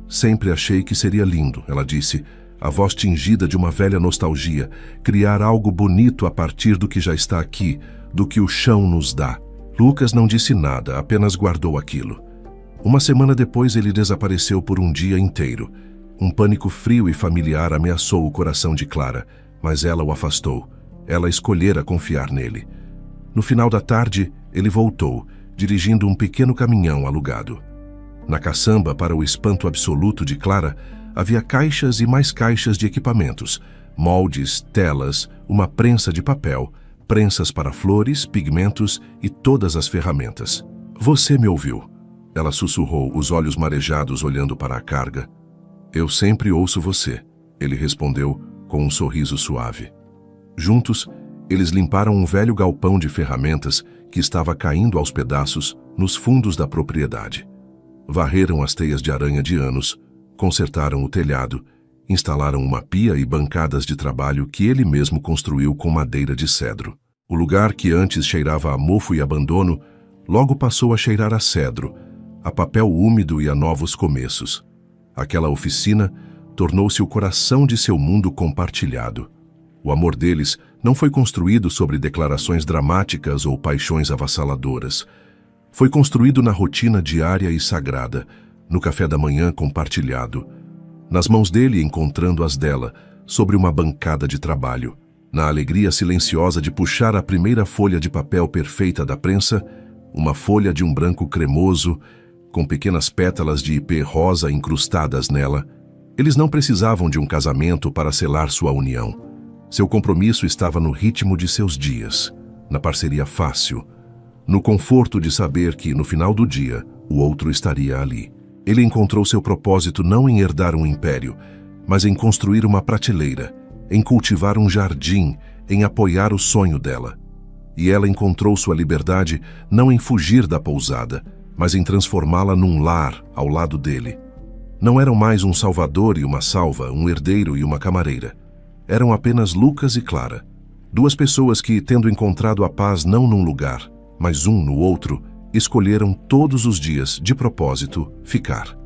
Sempre achei que seria lindo, ela disse, a voz tingida de uma velha nostalgia, criar algo bonito a partir do que já está aqui, do que o chão nos dá. Lucas não disse nada, apenas guardou aquilo. Uma semana depois ele desapareceu por um dia inteiro. Um pânico frio e familiar ameaçou o coração de Clara, mas ela o afastou. Ela escolhera confiar nele. No final da tarde, ele voltou, dirigindo um pequeno caminhão alugado. Na caçamba, para o espanto absoluto de Clara, havia caixas e mais caixas de equipamentos, moldes, telas, uma prensa de papel, prensas para flores, pigmentos e todas as ferramentas. Você me ouviu? Ela sussurrou, os olhos marejados olhando para a carga. Eu sempre ouço você, ele respondeu com um sorriso suave. Juntos, eles limparam um velho galpão de ferramentas que estava caindo aos pedaços nos fundos da propriedade. Varreram as teias de aranha de anos, consertaram o telhado, instalaram uma pia e bancadas de trabalho que ele mesmo construiu com madeira de cedro. O lugar que antes cheirava a mofo e abandono, logo passou a cheirar a cedro, a papel úmido e a novos começos. Aquela oficina tornou-se o coração de seu mundo compartilhado. O amor deles não foi construído sobre declarações dramáticas ou paixões avassaladoras. Foi construído na rotina diária e sagrada, no café da manhã compartilhado, nas mãos dele encontrando as dela, sobre uma bancada de trabalho, na alegria silenciosa de puxar a primeira folha de papel perfeita da prensa, uma folha de um branco cremoso, com pequenas pétalas de ipê rosa incrustadas nela. Eles não precisavam de um casamento para selar sua união. Seu compromisso estava no ritmo de seus dias, na parceria fácil, no conforto de saber que, no final do dia, o outro estaria ali. Ele encontrou seu propósito não em herdar um império, mas em construir uma prateleira, em cultivar um jardim, em apoiar o sonho dela. E ela encontrou sua liberdade não em fugir da pousada, mas em transformá-la num lar ao lado dele. Não eram mais um salvador e uma salva, um herdeiro e uma camareira. Eram apenas Lucas e Clara, 2 pessoas que, tendo encontrado a paz não num lugar, mas um no outro, escolheram todos os dias, de propósito, ficar.